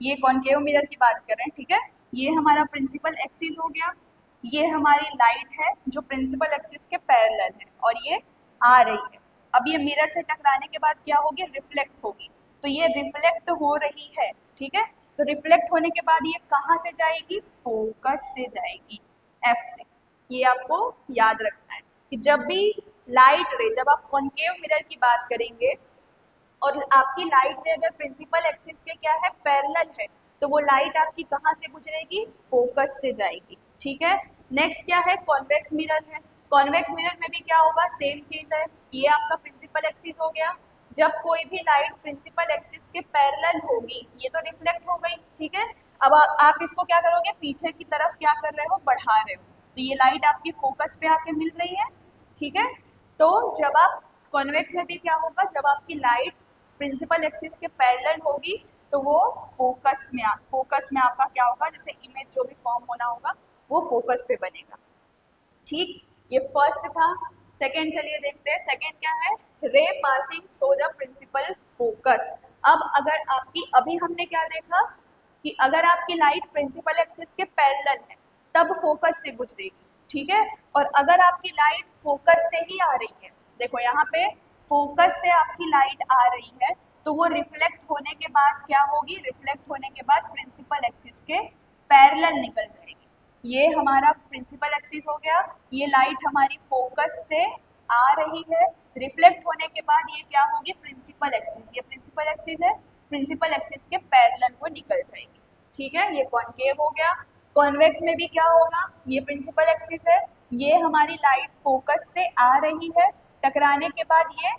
ये कॉनकेव मिरर की बात कर रहे हैं। ठीक है, ये हमारा प्रिंसिपल एक्सिस हो गया, ये हमारी लाइट है जो प्रिंसिपल एक्सिस के पैरेलल है और ये आ रही है। अब ये मिरर से टकराने के बाद क्या होगी, रिफ्लेक्ट होगी, तो ये रिफ्लेक्ट हो रही है। ठीक है, तो रिफ्लेक्ट होने के बाद ये कहाँ से जाएगी, फोकस से जाएगी, एफ से। ये आपको याद रखना है कि जब भी लाइट रे, जब आप कॉनकेव मिरर की बात करेंगे और आपकी लाइट रे अगर प्रिंसिपल एक्सिस के क्या है, पैरेलल है, तो वो लाइट आपकी कहाँ से गुजरेगी, फोकस से जाएगी। ठीक है, नेक्स्ट क्या है, कॉन्वेक्स मिरर है। कॉन्वेक्स मिरर में भी क्या होगा, सेम चीज है, ये आपका प्रिंसिपल एक्सिस हो गया। जब कोई भी लाइट प्रिंसिपल एक्सिस के पैरेलल होगी, ये तो रिफ्लेक्ट हो गई, ठीक है। अब आप इसको क्या करोगे, पीछे की तरफ क्या कर रहे हो, बढ़ा रहे हो, तो ये लाइट आपकी फोकस पे आके मिल रही है, ठीक है। तो जब आप कॉन्वेक्स में भी क्या होगा, जब आपकी लाइट प्रिंसिपल एक्सिस के पैरेलल होगी तो वो फोकस में आपका क्या होगा, जैसे इमेज जो भी फॉर्म होना होगा वो फोकस पे बनेगा, ठीक। ये फर्स्ट था। सेकंड चलिए देखते हैं, सेकंड क्या है, ray passing through the principal focus. अब अगर आपकी, अभी हमने क्या देखा कि अगर आपकी लाइट प्रिंसिपल एक्सिस के पैरेलल है तब फोकस से गुजरेगी, ठीक है। और अगर आपकी लाइट फोकस से ही आ रही है, देखो यहाँ पे फोकस से आपकी लाइट आ रही है तो वो रिफ्लेक्ट होने के बाद क्या होगी, रिफ्लेक्ट होने के बाद प्रिंसिपल एक्सिस के पैरेलल निकल जाएगी। ये हमारा प्रिंसिपल एक्सिस हो गया, ये लाइट हमारी फोकस से आ रही है, रिफ्लेक्ट होने के बाद ये क्या होगी, प्रिंसिपल एक्सिस, ये प्रिंसिपल एक्सिस है, प्रिंसिपल एक्सिस के पैरेलल वो निकल जाएगी, ठीक है। ये कॉन्केव हो गया। कॉन्वेक्स में भी क्या होगा, ये प्रिंसिपल एक्सिस है, ये हमारी लाइट फोकस से आ रही है, टकराने के बाद ये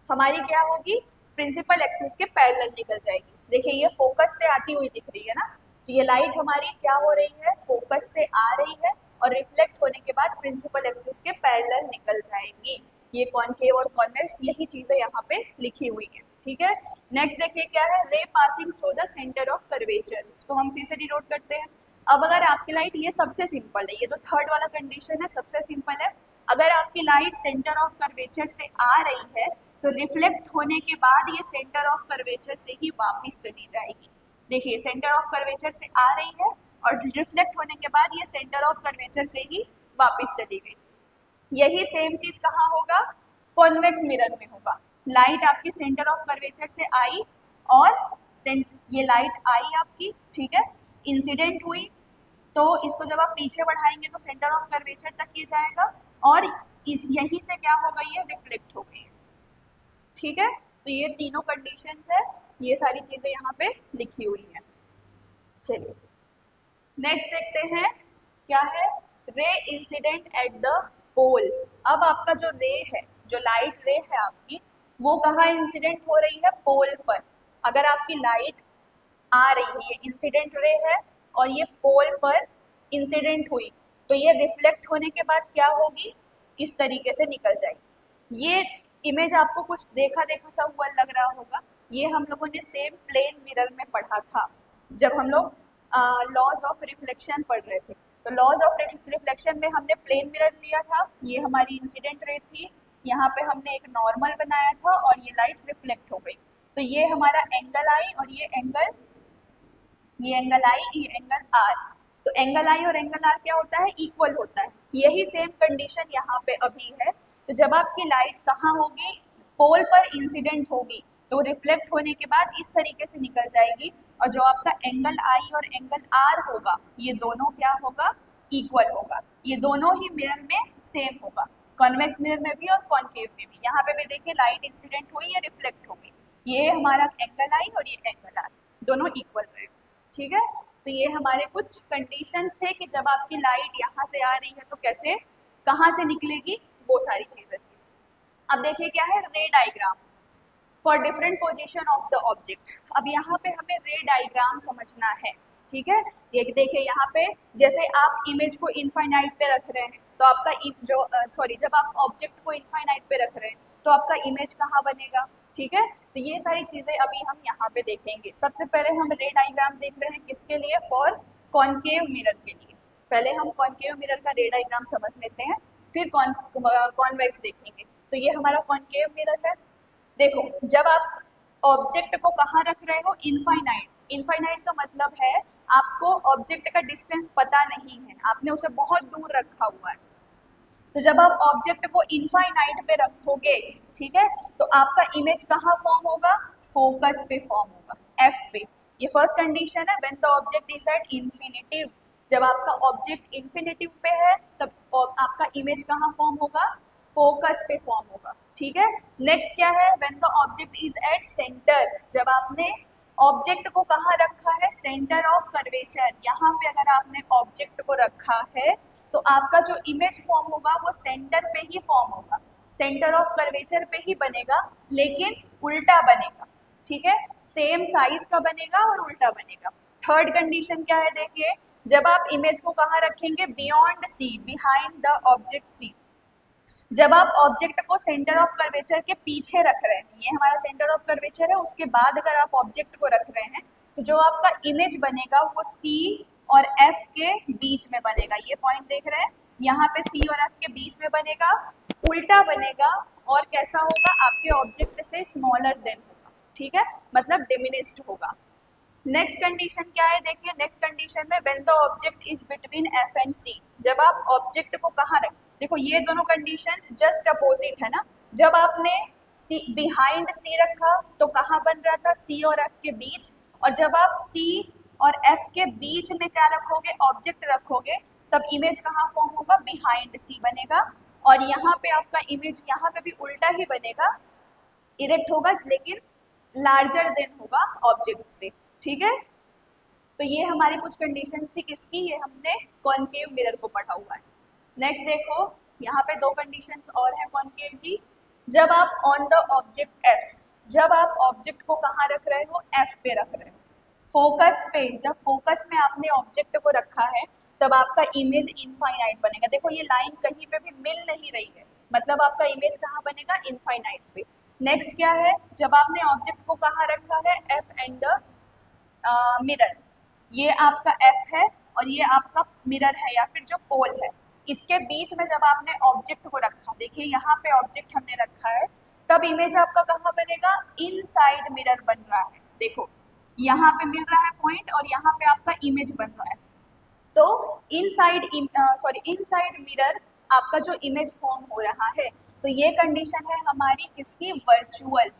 हमारी क्या होगी, प्रिंसिपल एक्सिस के पैरेलल निकल जाएगी। देखिए ये फोकस से आती हुई दिख रही है ना, तो ये लाइट हमारी क्या हो रही है, फोकस से आ रही है और रिफ्लेक्ट होने के बाद प्रिंसिपल एक्सिस के पैरेलल निकल जाएगी। ये कॉन्केव और कॉन्वेक्स, यही चीजें यहाँ पे लिखी हुई है, ठीक है। नेक्स्ट देखिए क्या है, ray passing through the centre of curvature, इसको हम सी से डिनोट करते हैं। अब अगर आपकी लाइट, ये सबसे सिंपल है, ये जो थर्ड वाला कंडीशन है सबसे सिंपल है, अगर आपकी लाइट सेंटर ऑफ कर्वेचर से आ रही है तो रिफ्लेक्ट होने के बाद ये सेंटर ऑफ कर्वेचर से ही वापस चली जाएगी। देखिए सेंटर ऑफ कर्वेचर से आ रही है और रिफ्लेक्ट होने के बाद ये सेंटर ऑफ कर्वेचर से ही वापस चली गई। यही सेम चीज कहाँ होगा, कॉन्वेक्स मिरर में होगा। लाइट आपकी सेंटर ऑफ कर्वेचर से आई और ये लाइट आई आपकी, ठीक है, इंसिडेंट हुई, तो इसको जब आप पीछे बढ़ाएंगे तो सेंटर ऑफ कर्वेचर तक ये जाएगा और यहीं से क्या हो गई है, रिफ्लेक्ट हो गई है, ठीक है। तो ये तीनों कंडीशंस है, ये सारी चीजें यहाँ पे लिखी हुई है। चलिए नेक्स्ट देखते हैं क्या है, रे इंसिडेंट एट द पोल। अब आपका जो रे है, जो लाइट रे है आपकी, वो कहाँ इंसिडेंट हो रही है, पोल पर। अगर आपकी लाइट आ रही है, ये इंसिडेंट रे है और ये पोल पर इंसिडेंट हुई, तो ये रिफ्लेक्ट होने के बाद क्या होगी, इस तरीके से निकल जाएगी। ये इमेज आपको कुछ देखा देखा सा हुआ लग रहा होगा, ये हम लोगों ने सेम प्लेन मिरर में पढ़ा था जब हम लोग लॉज ऑफ रिफ्लेक्शन पढ़ रहे थे। तो लॉज ऑफ रिफ्लेक्शन में हमने प्लेन मिरर लिया था, ये हमारी इंसिडेंट रे थी, यहाँ पे हमने एक नॉर्मल बनाया था और ये लाइट रिफ्लेक्ट हो गई। तो ये हमारा एंगल आई और ये एंगल आई, ये एंगल आर। तो एंगल आई और एंगल आर क्या होता है, इक्वल होता है। यही सेम कंडीशन यहाँ पे अभी है। तो जब आपकी लाइट कहाँ होगी, पोल पर इंसिडेंट होगी, तो रिफ्लेक्ट होने के बाद इस तरीके से निकल जाएगी और जो आपका एंगल आई और एंगल आर होगा, ये दोनों क्या होगा, इक्वल होगा। ये दोनों ही मिरर में सेम होगा, कॉन्वेक्स मिरर में भी और कॉन्केव में भी। यहाँ पे भी देखिए लाइट इंसिडेंट हुई या रिफ्लेक्ट हो गई, ये हमारा एंगल आई और ये एंगल आर दोनों इक्वल रहेगा, ठीक है। तो ये हमारे कुछ कंडीशंस थे कि जब आपकी लाइट यहाँ से आ रही है तो कैसे, कहाँ से निकलेगी, वो सारी चीजें थी। अब देखिए क्या है, रे diagram for different position of the object. अब यहाँ पे हमें रे डायग्राम समझना है, ठीक है। ये देखिए यहाँ पे जैसे आप इमेज को इनफाइनाइट पे रख रहे हैं तो आपका जब आप ऑब्जेक्ट को इनफाइनाइट पे रख रहे हैं तो आपका इमेज कहाँ बनेगा, ठीक है। तो ये सारी चीजें अभी हम यहाँ पे देखेंगे। सबसे पहले हम रे डायग्राम देख रहे हैं, किसके लिए, फॉर कॉन्केव मिरर के लिए। पहले हम कॉन्केव मिरर का रे डायग्राम समझ लेते हैं, फिर कॉन्वेक्स देखेंगे। तो ये हमारा कॉन्केव मिरर है। देखो जब आप ऑब्जेक्ट को कहाँ रख रहे हो, इनफाइनाइट। इनफाइनाइट का मतलब है आपको ऑब्जेक्ट का डिस्टेंस पता नहीं है, आपने उसे बहुत दूर रखा हुआ है। तो जब आप ऑब्जेक्ट को इनफाइनाइट पे रखोगे, ठीक है, तो आपका इमेज कहाँ फॉर्म होगा, फोकस पे फॉर्म होगा, एफ पे। ये फर्स्ट कंडीशन है, when the object is at infinitive. जब आपका ऑब्जेक्ट इन्फिनिटिव पे है तब आपका इमेज कहाँ फॉर्म होगा, फोकस पे फॉर्म होगा, ठीक है। नेक्स्ट क्या है, when the object is at centre. जब आपने ऑब्जेक्ट को कहाँ रखा है, सेंटर ऑफ कर्वेचर। यहाँ पे अगर आपने ऑब्जेक्ट को रखा है तो आपका जो इमेज फॉर्म होगा वो सेंटर पे ही फॉर्म होगा, सेंटर ऑफ कर्वेचर पे ही बनेगा, लेकिन उल्टा बनेगा, ठीक है, सेम साइज का बनेगा और उल्टा बनेगा। थर्ड कंडीशन क्या है देखिए, जब आप इमेज को कहाँ रखेंगे, beyond C, behind the object C. जब आप ऑब्जेक्ट को सेंटर ऑफ कर्वेचर के पीछे रख रहे हैं, ये हमारा सेंटर ऑफ कर्वेचर है, उसके बाद अगर आप ऑब्जेक्ट को रख रहे हैं तो जो आपका इमेज बनेगा वो सी और एफ के बीच में बनेगा। ये पॉइंट देख रहे हैं, यहाँ पे सी और एफ के बीच में बनेगा, उल्टा बनेगा और कैसा होगा, आपके ऑब्जेक्ट से स्मॉलर देन होगा, ठीक है, मतलब डिमिनिश्ड होगा। नेक्स्ट कंडीशन क्या है देखिए, नेक्स्ट कंडीशन में when the object is between F and C, जब आप ऑब्जेक्ट को कहाँ रखें, देखो ये दोनों कंडीशंस जस्ट अपोजिट है ना। जब आपने सी बिहाइंड सी रखा तो कहाँ बन रहा था, सी और एफ के बीच, और जब आप सी और एफ के बीच में क्या रखोगे, ऑब्जेक्ट रखोगे, तब इमेज कहाँ फॉर्म होगा, बिहाइंड सी बनेगा। और यहाँ पे आपका इमेज यहाँ पे भी उल्टा ही बनेगा, इरेक्ट होगा, लेकिन लार्जर देन होगा ऑब्जेक्ट से, ठीक है। तो ये हमारी कुछ कंडीशन थी किसकी, ये हमने कॉनकेव मिरर को पढ़ा हुआ है। नेक्स्ट देखो, यहाँ पे दो कंडीशन और है कॉनकेव की। जब आप ऑन द ऑब्जेक्ट एफ, जब आप ऑब्जेक्ट को कहाँ रख रहे हो, एफ पे रख रहे हो, फोकस पे, जब फोकस में आपने ऑब्जेक्ट को रखा है तब आपका इमेज इनफाइनाइट बनेगा। देखो ये लाइन कहीं पे भी मिल नहीं रही है, मतलब आपका इमेज कहाँ बनेगा, इनफाइनाइट पे। नेक्स्ट क्या है, जब आपने ऑब्जेक्ट को कहाँ रखा है, एफ एंड द मिरर, ये आपका एफ है और ये आपका मिरर है या फिर जो पोल है, इसके बीच में जब आपने ऑब्जेक्ट को रखा, देखिए यहाँ पे ऑब्जेक्ट हमने रखा है, तब इमेज आपका कहाँ बनेगा, इनसाइड मिरर बन रहा है। देखो यहाँ पे मिल रहा है पॉइंट और यहाँ पे आपका इमेज बन रहा है, तो इनसाइड इनसाइड मिरर आपका जो इमेज फॉर्म हो रहा है, तो ये कंडीशन है हमारी किसकी, वर्चुअल।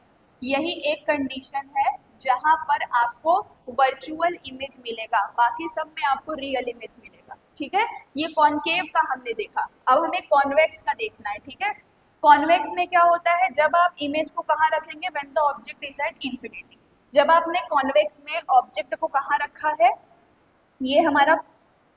यही एक कंडीशन है जहां पर आपको वर्चुअल इमेज मिलेगा, बाकी सब में आपको रियल इमेज मिलेगा, ठीक है। ये कॉनकेव का हमने देखा, अब हमें कॉन्वेक्स का देखना है, ठीक है। कॉन्वेक्स में क्या होता है, जब आप इमेज को कहाँ रखेंगे, when the object is at infinity. जब आपने कॉन्वेक्स में ऑब्जेक्ट को कहाँ रखा है, ये हमारा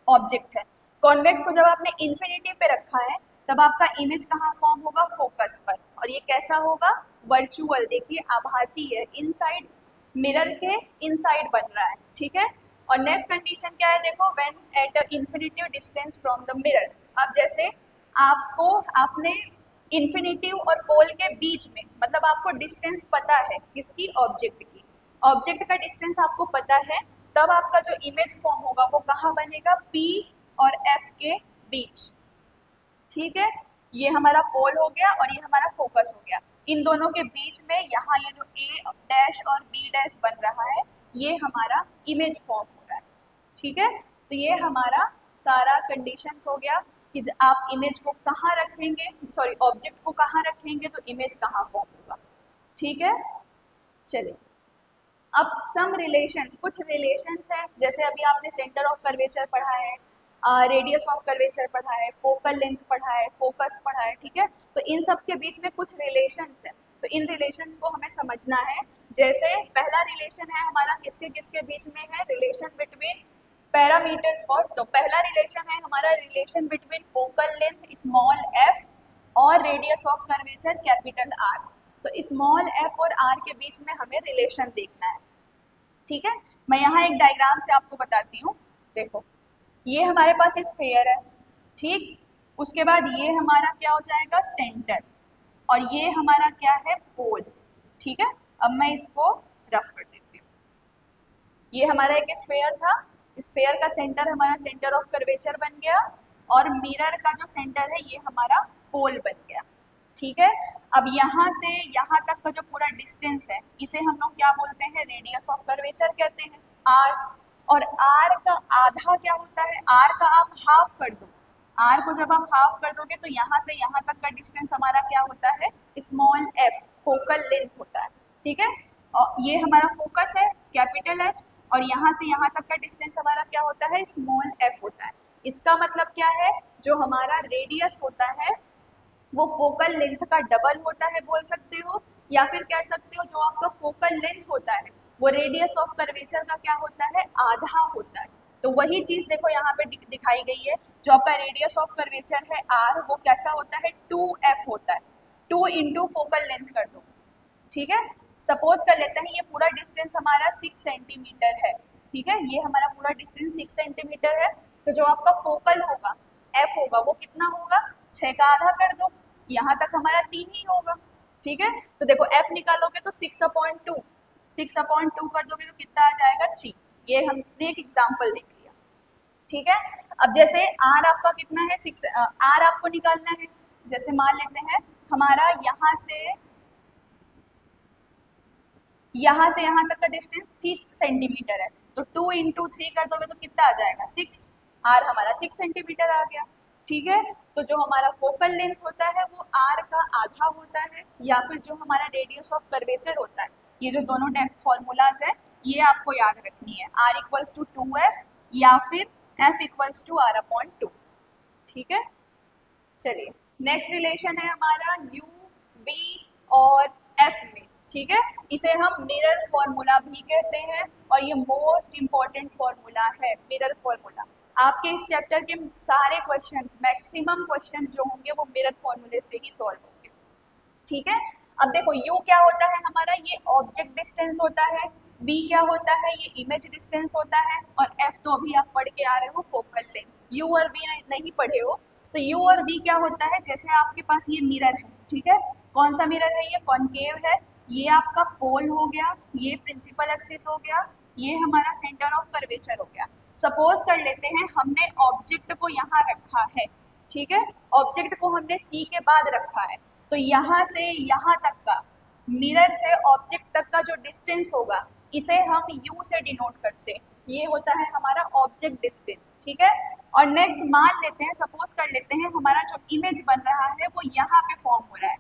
ऑब्जेक्ट है, कॉन्वेक्स को जब आपने इन्फिनिटी पे रखा है तब आपका इमेज कहाँ फॉर्म होगा, फोकस पर, और ये कैसा होगा, वर्चुअल, देखिए आभासी है, इनसाइड मिरर के इनसाइड बन रहा है, ठीक है। और नेक्स्ट कंडीशन क्या है देखो, when at a infinitive distance from the mirror. अब जैसे आपने इन्फिनिटिव और पोल के बीच में, मतलब आपको डिस्टेंस पता है किसकी, ऑब्जेक्ट की, ऑब्जेक्ट का डिस्टेंस आपको पता है, तब आपका जो इमेज फॉर्म होगा वो कहाँ बनेगा, P और F के बीच, ठीक है। ये हमारा पोल हो गया और ये हमारा फोकस हो गया, इन दोनों के बीच में यहाँ ये जो A डैश और B डैश बन रहा है, ये हमारा इमेज फॉर्म हो रहा है, ठीक है। तो ये हमारा सारा कंडीशंस हो गया कि आप इमेज को कहाँ रखेंगे, ऑब्जेक्ट को कहाँ रखेंगे तो इमेज कहाँ फॉर्म होगा, ठीक है। चलिए अब सम रिलेशंस, कुछ रिलेशंस हैं, जैसे अभी आपने सेंटर ऑफ कर्वेचर पढ़ा है, रेडियस ऑफ कर्वेचर पढ़ा है, फोकल लेंथ पढ़ा है, फोकस पढ़ा है, ठीक है। तो इन सब के बीच में कुछ रिलेशंस हैं, तो इन रिलेशंस को हमें समझना है। जैसे पहला रिलेशन है हमारा किसके किसके बीच में है, रिलेशन बिटवीन पैरामीटर्स फॉर, तो पहला रिलेशन है हमारा relation between focal length small F और radius of curvature capital R. तो स्मॉल एफ और आर के बीच में हमें रिलेशन देखना है, ठीक है। मैं यहाँ एक डायग्राम से आपको बताती हूँ, देखो ये हमारे पास स्फीयर है, ठीक, उसके बाद ये हमारा क्या हो जाएगा, सेंटर, और ये हमारा क्या है, पोल, ठीक है। अब मैं इसको रफ कर देती हूँ, ये हमारा एक स्फीयर था, स्फीयर का सेंटर हमारा सेंटर ऑफ कर्वेचर बन गया और मिरर का जो सेंटर है ये हमारा पोल बन गया, ठीक है। अब यहाँ से यहाँ तक का जो पूरा डिस्टेंस है इसे हम लोग क्या बोलते हैं, रेडियस ऑफ कर्वेचर कहते हैं, आर। और आर का आधा क्या होता है, आर का आप हाफ कर दो, आर को जब आप हाफ कर दोगे तो यहाँ से यहाँ तक का डिस्टेंस हमारा क्या होता है, स्मॉल एफ, फोकल लेंथ होता है, ठीक है। और ये हमारा फोकस है कैपिटल एफ, और यहाँ से यहाँ तक का डिस्टेंस हमारा क्या होता है, स्मॉल एफ होता है। इसका मतलब क्या है, जो हमारा रेडियस होता है वो फोकल लेंथ का डबल होता है बोल सकते हो, या फिर कह सकते हो जो आपका फोकल लेंथ होता है वो रेडियस ऑफ कर्वेचर का क्या होता है, आधा होता है। तो तो वही चीज देखो यहाँ पे दिखाई गई है। जो आपका रेडियस ऑफ कर्वेचर है r, वो कैसा होता है 2f होता है। 2 इंटू फोकल लेंथ कर दो, ठीक है। सपोज कर लेते हैं ये पूरा डिस्टेंस हमारा 6 सेंटीमीटर है, ठीक है। ये हमारा पूरा डिस्टेंस 6 सेंटीमीटर है। तो जो आपका फोकल होगा f होगा वो कितना होगा, 6 का आधा कर दो, यहाँ तक हमारा 3 ही होगा, ठीक है। तो देखो f निकालोगे तो 6/2, 6/2 कर दोगे तो कितना आ जाएगा 3। ये हमने एक एग्जाम्पल देख लिया, ठीक है। अब जैसे r आपका कितना है 6, r आपको निकालना है। जैसे मान लेते हैं हमारा यहाँ से यहाँ तक का डिस्टेंस 3 सेंटीमीटर है, तो 2 इंटू 3 कर दोगे तो कितना आ जाएगा 6, r हमारा 6 सेंटीमीटर आ गया, ठीक है। तो जो हमारा फोकल लेंथ होता है वो r का आधा होता है, या फिर जो हमारा रेडियस ऑफ कर्वेचर होता है, ये जो दोनों फॉर्मूलाज है ये आपको याद रखनी है, r इक्वल्स टू 2f या फिर f इक्वल्स टू r/2, ठीक है। चलिए नेक्स्ट रिलेशन है हमारा u, v और f में, ठीक है। इसे हम मिरर फॉर्मूला भी कहते हैं और ये मोस्ट इंपॉर्टेंट फॉर्मूला है मिरर फॉर्मूला। आपके इस चैप्टर के सारे क्वेश्चंस, मैक्सिमम क्वेश्चंस जो होंगे वो मिरर फॉर्मूले से ही सॉल्व होंगे, ठीक है। अब देखो u क्या होता है हमारा, ये ऑब्जेक्ट डिस्टेंस होता है, v क्या होता है, ये इमेज डिस्टेंस होता है, और f तो अभी आप पढ़ के आ रहे हो फोकल लेंथ। u और v नहीं पढ़े हो तो u और v क्या होता है, जैसे आपके पास ये मिरर है, ठीक है। कौन सा मिरर है, ये कॉन्केव है, ये आपका पोल हो गया, ये प्रिंसिपल एक्सिस हो गया, ये हमारा सेंटर ऑफ कर्वेचर हो गया। सपोज कर लेते हैं हमने ऑब्जेक्ट को यहाँ रखा है, ठीक है। ऑब्जेक्ट को हमने C के बाद रखा है, तो यहाँ से यहाँ तक का, मिरर से ऑब्जेक्ट तक का जो डिस्टेंस होगा इसे हम U से डिनोट करते हैं, ये होता है हमारा ऑब्जेक्ट डिस्टेंस, ठीक है। और नेक्स्ट मान लेते हैं, सपोज कर लेते हैं हमारा जो इमेज बन रहा है वो यहाँ पे फॉर्म हो रहा है,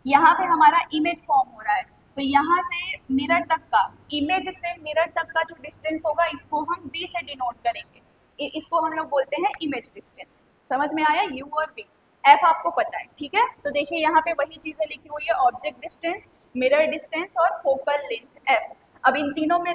यहाँ पे हमारा इमेज फॉर्म हो रहा है, तो यहाँ से मिरर तक का, इमेज से मिरर तक का जो डिस्टेंस होगा इसको हम v से डिनोट करेंगे, इसको हम लोग बोलते हैं इमेज डिस्टेंस। समझ में आया, u और v। f आपको पता है, ठीक है। तो देखिए यहाँ पे वही चीजें लिखी हुई है, ऑब्जेक्ट डिस्टेंस, मिरर डिस्टेंस और फोकल लेंथ f। अब इन तीनों में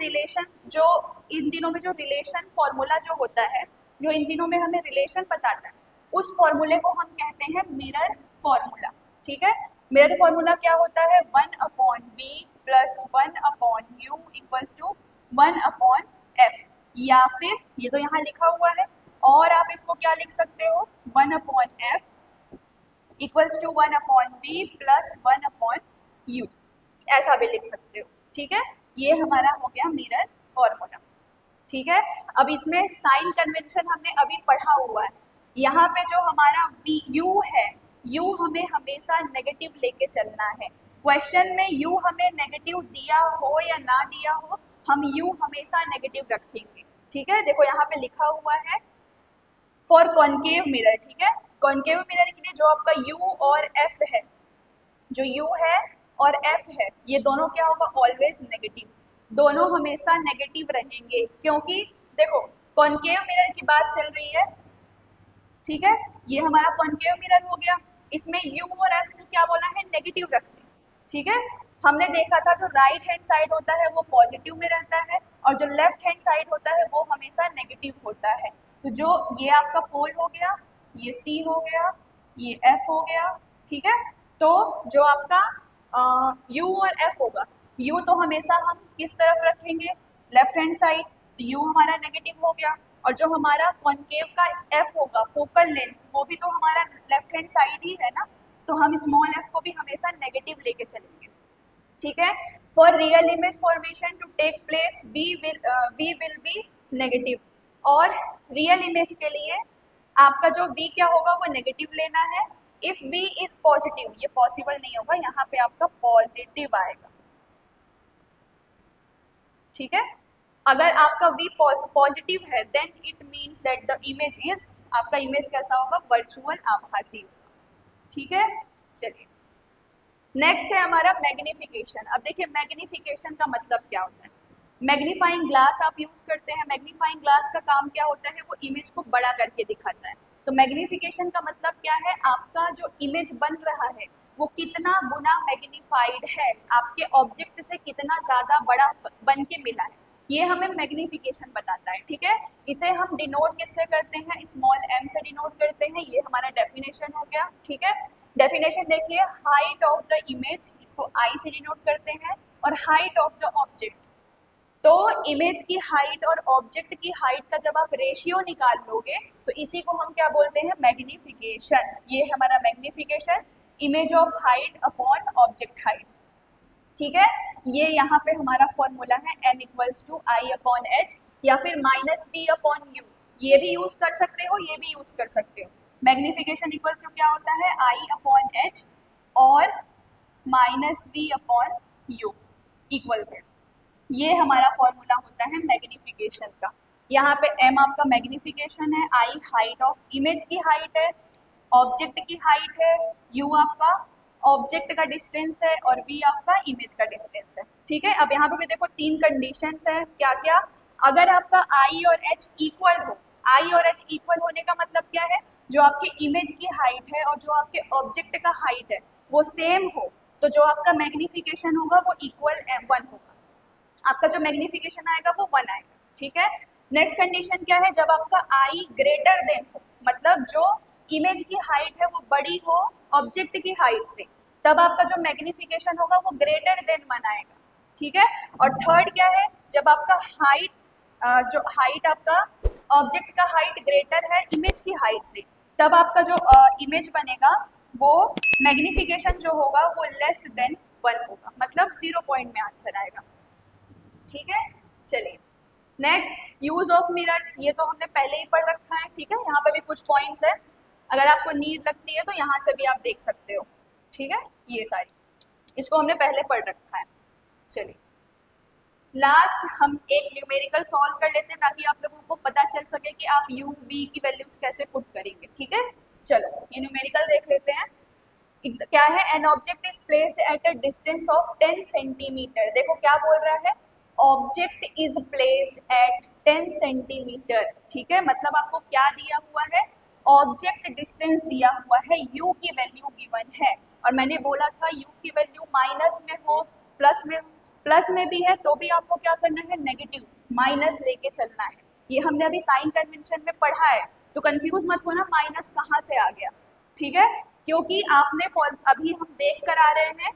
जो रिलेशन फॉर्मूला जो होता है, जो इन तीनों में हमें रिलेशन बताता है, उस फॉर्मूले को हम कहते हैं मिरर फॉर्मूला, ठीक है। मिरर फॉर्मूला क्या होता है, 1/v plus 1/u equals to 1/f, या फिर ये तो यहाँ लिखा हुआ है, और आप इसको क्या लिख सकते हो 1/f equals to 1/v plus 1/u, ऐसा भी लिख सकते हो, ठीक है। ये हमारा हो गया मिरर फॉर्मूला, ठीक है। अब इसमें साइन कन्वेंशन हमने अभी पढ़ा हुआ है, यहाँ पे जो हमारा u है, u हमें हमेशा नेगेटिव लेके चलना है। क्वेश्चन में u हमें नेगेटिव दिया हो या ना दिया हो, हम u हमेशा नेगेटिव रखेंगे, ठीक है। देखो यहाँ पे लिखा हुआ है फॉर कॉन्केव मिरर, ठीक है। कॉन्केव मिरर के लिए जो आपका u और f है, जो u है और f है, ये दोनों क्या होगा, ऑलवेज नेगेटिव, दोनों हमेशा नेगेटिव रहेंगे, क्योंकि देखो कॉन्केव मिरर की बात चल रही है, ठीक है। ये हमारा कॉन्केव मिरर हो गया, इसमें u और f को क्या बोला है, नेगेटिव रखते हैं, ठीक है। हमने देखा था जो राइट हैंड साइड होता है वो पॉजिटिव में रहता है, और जो लेफ्ट हैंड साइड होता है वो हमेशा नेगेटिव होता है। तो जो ये आपका पोल हो गया, ये C हो गया, ये F हो गया, ठीक है। तो जो आपका U और F होगा, U तो हमेशा हम किस तरफ रखेंगे, लेफ्ट हैंड साइड, तो U हमारा नेगेटिव हो गया, और जो हमारा कॉन्केव का F होगा, फोकल लेंथ, वो भी तो हमारा लेफ्ट हैंड साइड ही है ना, तो हम स्मॉल f को भी हमेशा नेगेटिव लेके चलेंगे, ठीक है। For real image formation to take place v will be negative, और रियल इमेज के लिए आपका जो v क्या होगा वो नेगेटिव लेना है। इफ v इज पॉजिटिव, ये पॉसिबल नहीं होगा, यहाँ पे आपका पॉजिटिव आएगा, ठीक है। अगर आपका v पॉजिटिव है then it means that the image is, आपका इमेज कैसा होगा, वर्चुअल आभासी, ठीक है। चलिए नेक्स्ट है हमारा मैग्निफिकेशन। अब देखिए मैग्निफिकेशन का मतलब क्या होता है, मैग्नीफाइंग ग्लास आप यूज करते हैं, मैग्नीफाइंग ग्लास का काम क्या होता है, वो इमेज को बड़ा करके दिखाता है। तो मैग्निफिकेशन का मतलब क्या है, आपका जो इमेज बन रहा है वो कितना गुना मैग्नीफाइड है, आपके ऑब्जेक्ट से कितना ज्यादा बड़ा बन के मिला है, ये हमें मैग्नीफिकेशन बताता है, ठीक है। इसे हम डिनोट किससे करते हैं, स्मॉल m से डिनोट करते हैं। ये हमारा डेफिनेशन हो गया, ठीक है। डेफिनेशन देखिए, हाइट ऑफ द इमेज, इसको I से डिनोट करते हैं, और हाइट ऑफ द ऑब्जेक्ट, तो इमेज की हाइट और ऑब्जेक्ट की हाइट का जब आप रेशियो निकाल लोगे तो इसी को हम क्या बोलते हैं, मैग्नीफिकेशन। ये हमारा magnification, image of height upon object height, ठीक है। ये यहाँ पे हमारा फॉर्मूला है m equals to I upon H, या फिर माइनस वी अपॉन यू, ये भी यूज कर सकते हो, ये भी यूज कर सकते हो। मैग्नीफिकेशन इक्वल्स टू क्या होता है, आई अपॉन एच और minus V upon U equal है। ये हमारा फॉर्मूला होता है मैग्नीफिकेशन का। यहाँ पे m आपका मैग्नीफिकेशन है, आई हाइट ऑफ इमेज की हाइट है, ऑब्जेक्ट की हाइट है, u आपका ऑब्जेक्ट का डिस्टेंस है, और v आपका इमेज का डिस्टेंस है, ठीक है। अब यहाँ पे भी देखो तीन कंडीशंस है, क्या क्या, अगर आपका i और h इक्वल हो, i और h इक्वल होने का मतलब क्या है, जो आपके इमेज की हाइट है और जो आपके ऑब्जेक्ट का हाइट है वो सेम हो, तो जो आपका मैग्नीफिकेशन होगा वो इक्वल m1 होगा, आपका जो मैग्नीफिकेशन आएगा वो 1 आएगा, ठीक है। नेक्स्ट कंडीशन क्या है, जब आपका आई ग्रेटर देन हो, मतलब जो इमेज की हाइट है वो बड़ी हो ऑब्जेक्ट की हाइट से, तब आपका जो मैग्नीफिकेशन होगा वो ग्रेटर देन 1 आएगा, ठीक है। और थर्ड क्या है, जब आपका हाइट, जो हाइट आपका ऑब्जेक्ट का हाइट ग्रेटर है इमेज की हाइट से, तब आपका जो इमेज बनेगा वो मैग्नीफिकेशन जो होगा वो लेस देन 1 होगा, मतलब 0 पॉइंट में आंसर आएगा, ठीक है। चलिए नेक्स्ट, यूज ऑफ मिरर्स, ये तो हमने पहले ही पढ़ रखा है, ठीक है। यहाँ पे भी कुछ पॉइंट्स है, अगर आपको नीड लगती है तो यहाँ से भी आप देख सकते हो, ठीक है। ये सारी, इसको हमने पहले पढ़ रखा है। चलिए लास्ट हम एक न्यूमेरिकल सॉल्व कर लेते हैं ताकि आप लोगों को पता चल सके कि आप u v की वैल्यूज कैसे पुट करेंगे, ठीक है। चलो ये न्यूमेरिकल देख लेते हैं। क्या है, an object is placed at a distance of 10 centimetre. देखो क्या बोल रहा है, object is placed at 10 centimetre, ठीक है। मतलब आपको क्या दिया हुआ है, ऑब्जेक्ट डिस्टेंस दिया हुआ है, u की वैल्यू गिवन है, और मैंने बोला था u की वैल्यू माइनस में हो प्लस में भी है तो भी आपको क्या करना है, नेगेटिव माइनस लेके चलना है। ये हमने अभी साइन कन्वेंशन में पढ़ा है, तो कंफ्यूज मत होना माइनस कहाँ से आ गया, ठीक है। क्योंकि आपने अभी हम देख कर आ रहे हैं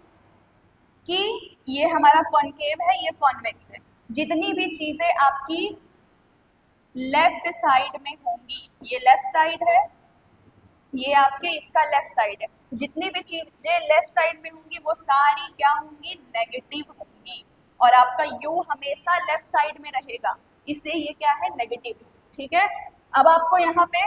कि ये हमारा कॉनकेव है, ये कॉन्वेक्स है। जितनी भी चीजें आपकी लेफ्ट साइड में होंगी, ये लेफ्ट साइड है, ये आपके इसका लेफ्ट साइड है, जितनी भी चीजें लेफ्ट साइड में होंगी वो सारी क्या होंगी, नेगेटिव होंगी, और आपका u हमेशा लेफ्ट साइड में रहेगा, इससे ये क्या है, नेगेटिव, ठीक है। अब आपको यहाँ पे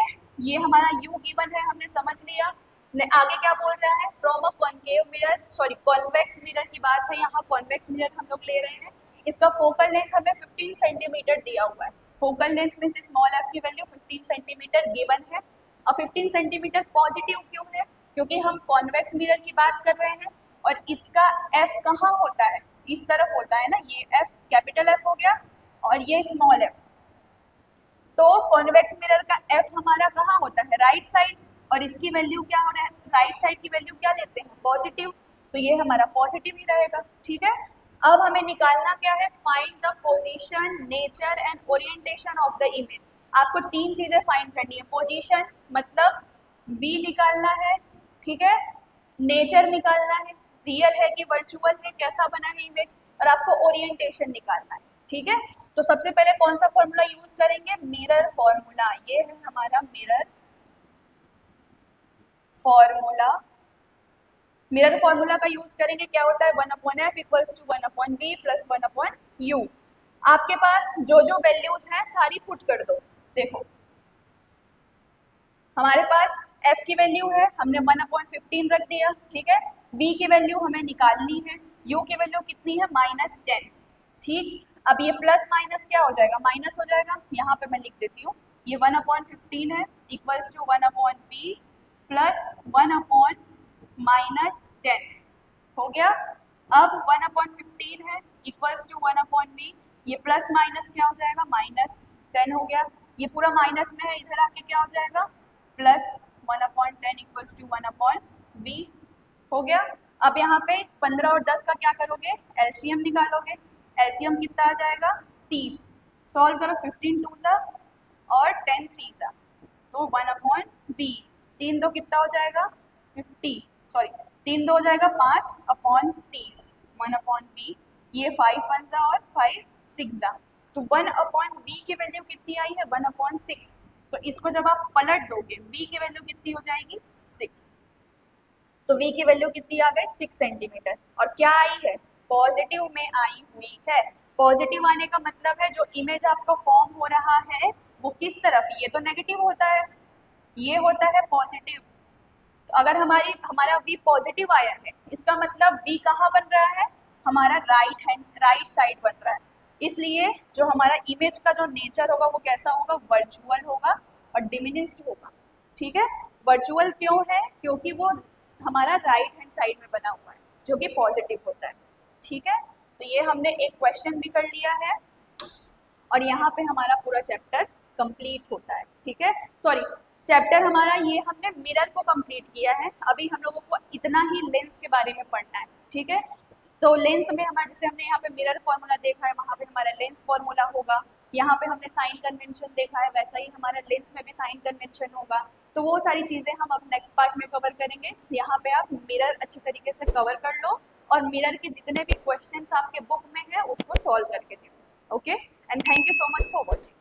ये हमारा u गिवन है, हमने समझ लिया। आगे क्या बोल रहा है, from a concave mirror, sorry convex mirror की बात है, यहाँ कॉन्वेक्स मिरर हम लोग ले रहे हैं। इसका फोकल लेंथ हमें 15 सेंटीमीटर दिया हुआ है, फोकल लेंथ में से स्मॉल f की वैल्यू 15 सेंटीमीटर गिवन है। और 15 सेंटीमीटर पॉजिटिव क्यों है, क्योंकि हम कॉन्वेक्स मिरर की बात कर रहे हैं, और इसका f कहाँ होता है, इस तरफ होता है ना, ये f कैपिटल F हो गया और ये स्मॉल f, तो कॉन्वेक्स मिरर का f हमारा कहाँ होता है, राइट साइड, और इसकी वैल्यू क्या हो रहा है, राइट साइड की वैल्यू क्या लेते हैं, पॉजिटिव, तो ये हमारा पॉजिटिव ही रहेगा, ठीक है। अब हमें निकालना क्या है, find the position, nature and orientation of the image. आपको तीन चीजें फाइंड करनी है, पोजीशन मतलब v निकालना है, ठीक है, नेचर निकालना है, रियल है कि वर्चुअल है, कैसा बना है इमेज, और आपको ओरिएंटेशन निकालना है, ठीक है। तो सबसे पहले कौन सा फॉर्मूला यूज करेंगे, मिरर फॉर्मूला, ये है हमारा मिरर फॉर्मूला। मिरर फॉर्मूला का यूज करेंगे, क्या होता है, 1/f equals to 1/v plus 1/u। आपके पास जो जो वैल्यूज हैं सारी पुट कर दो। देखो हमारे पास f की वैल्यू है, हमने 1/15 रख दिया, ठीक है। v की वैल्यू हमें निकालनी है, u की वैल्यू कितनी है, -10, ठीक। अब ये प्लस माइनस क्या हो जाएगा, माइनस हो जाएगा, यहाँ पे मैं लिख देती हूँ, ये 1/15 है इक्वल्स टू 1/v प्लस 1/-10 हो गया। अब 1/15 है इक्वल्स टू 1/v, ये प्लस माइनस क्या हो जाएगा, -10 हो गया, ये पूरा माइनस में है, इधर आके क्या हो जाएगा, प्लस 1/10 इक्वल्स टू 1/v हो गया। अब यहाँ पे 15 और 10 का क्या करोगे, एलसीएम निकालोगे, एलसीएम कितना आ जाएगा, 30। सॉल्व करो, 15 टू सा और 10 थ्री सा, तो 1/b। 3 दो कितना हो जाएगा 50, सॉरी 3 दो हो जाएगा 5/30, 1/b। ये 5 वन सा और 5 6 सा, तो 1/b की वैल्यू कितनी आई है 1/6। तो इसको जब आप पलट दोगे b की वैल्यू कितनी हो जाएगी 6, तो v की वैल्यू कितनी आ गई 6 सेंटीमीटर। और क्या आई है पॉजिटिव में आई हुई है। पॉजिटिव आने का मतलब है जो इमेज आपका फॉर्म हो रहा है वो किस तरफ, ये तो नेगेटिव होता है, ये होता है पॉजिटिव। तो अगर हमारा v पॉजिटिव आया है इसका मतलब v कहाँ बन रहा है, हमारा राइट साइड बन रहा है। इसलिए जो हमारा इमेज का जो नेचर होगा वो कैसा होगा, वर्चुअल होगा और डिमिनिस्ड होगा। ठीक है, वर्चुअल क्यों है, क्योंकि वो हमारा राइट हैंड साइड में बना हुआ है जो कि पॉजिटिव होता है। ठीक है, तो ये हमने एक क्वेश्चन भी कर लिया है और यहाँ पे हमारा पूरा चैप्टर कंप्लीट होता है। ठीक है, सॉरी चैप्टर हमारा ये हमने मिरर को कंप्लीट किया है। अभी हम लोगों को इतना ही लेंस के बारे में पढ़ना है। ठीक है, तो लेंस में हमारे जैसे हमने यहाँ पे मिरर फॉर्मूला देखा है, वहाँ पे हमारा लेंस फॉर्मूला होगा। यहाँ पे हमने साइन कन्वेंशन देखा है, वैसा ही हमारा लेंस में भी साइन कन्वेंशन होगा। तो वो सारी चीज़ें हम अब नेक्स्ट पार्ट में कवर करेंगे। यहाँ पे आप मिरर अच्छी तरीके से कवर कर लो और मिरर के जितने भी क्वेश्चंस आपके बुक में है उसको सॉल्व करके दो। Okay, and thank you so much for watching.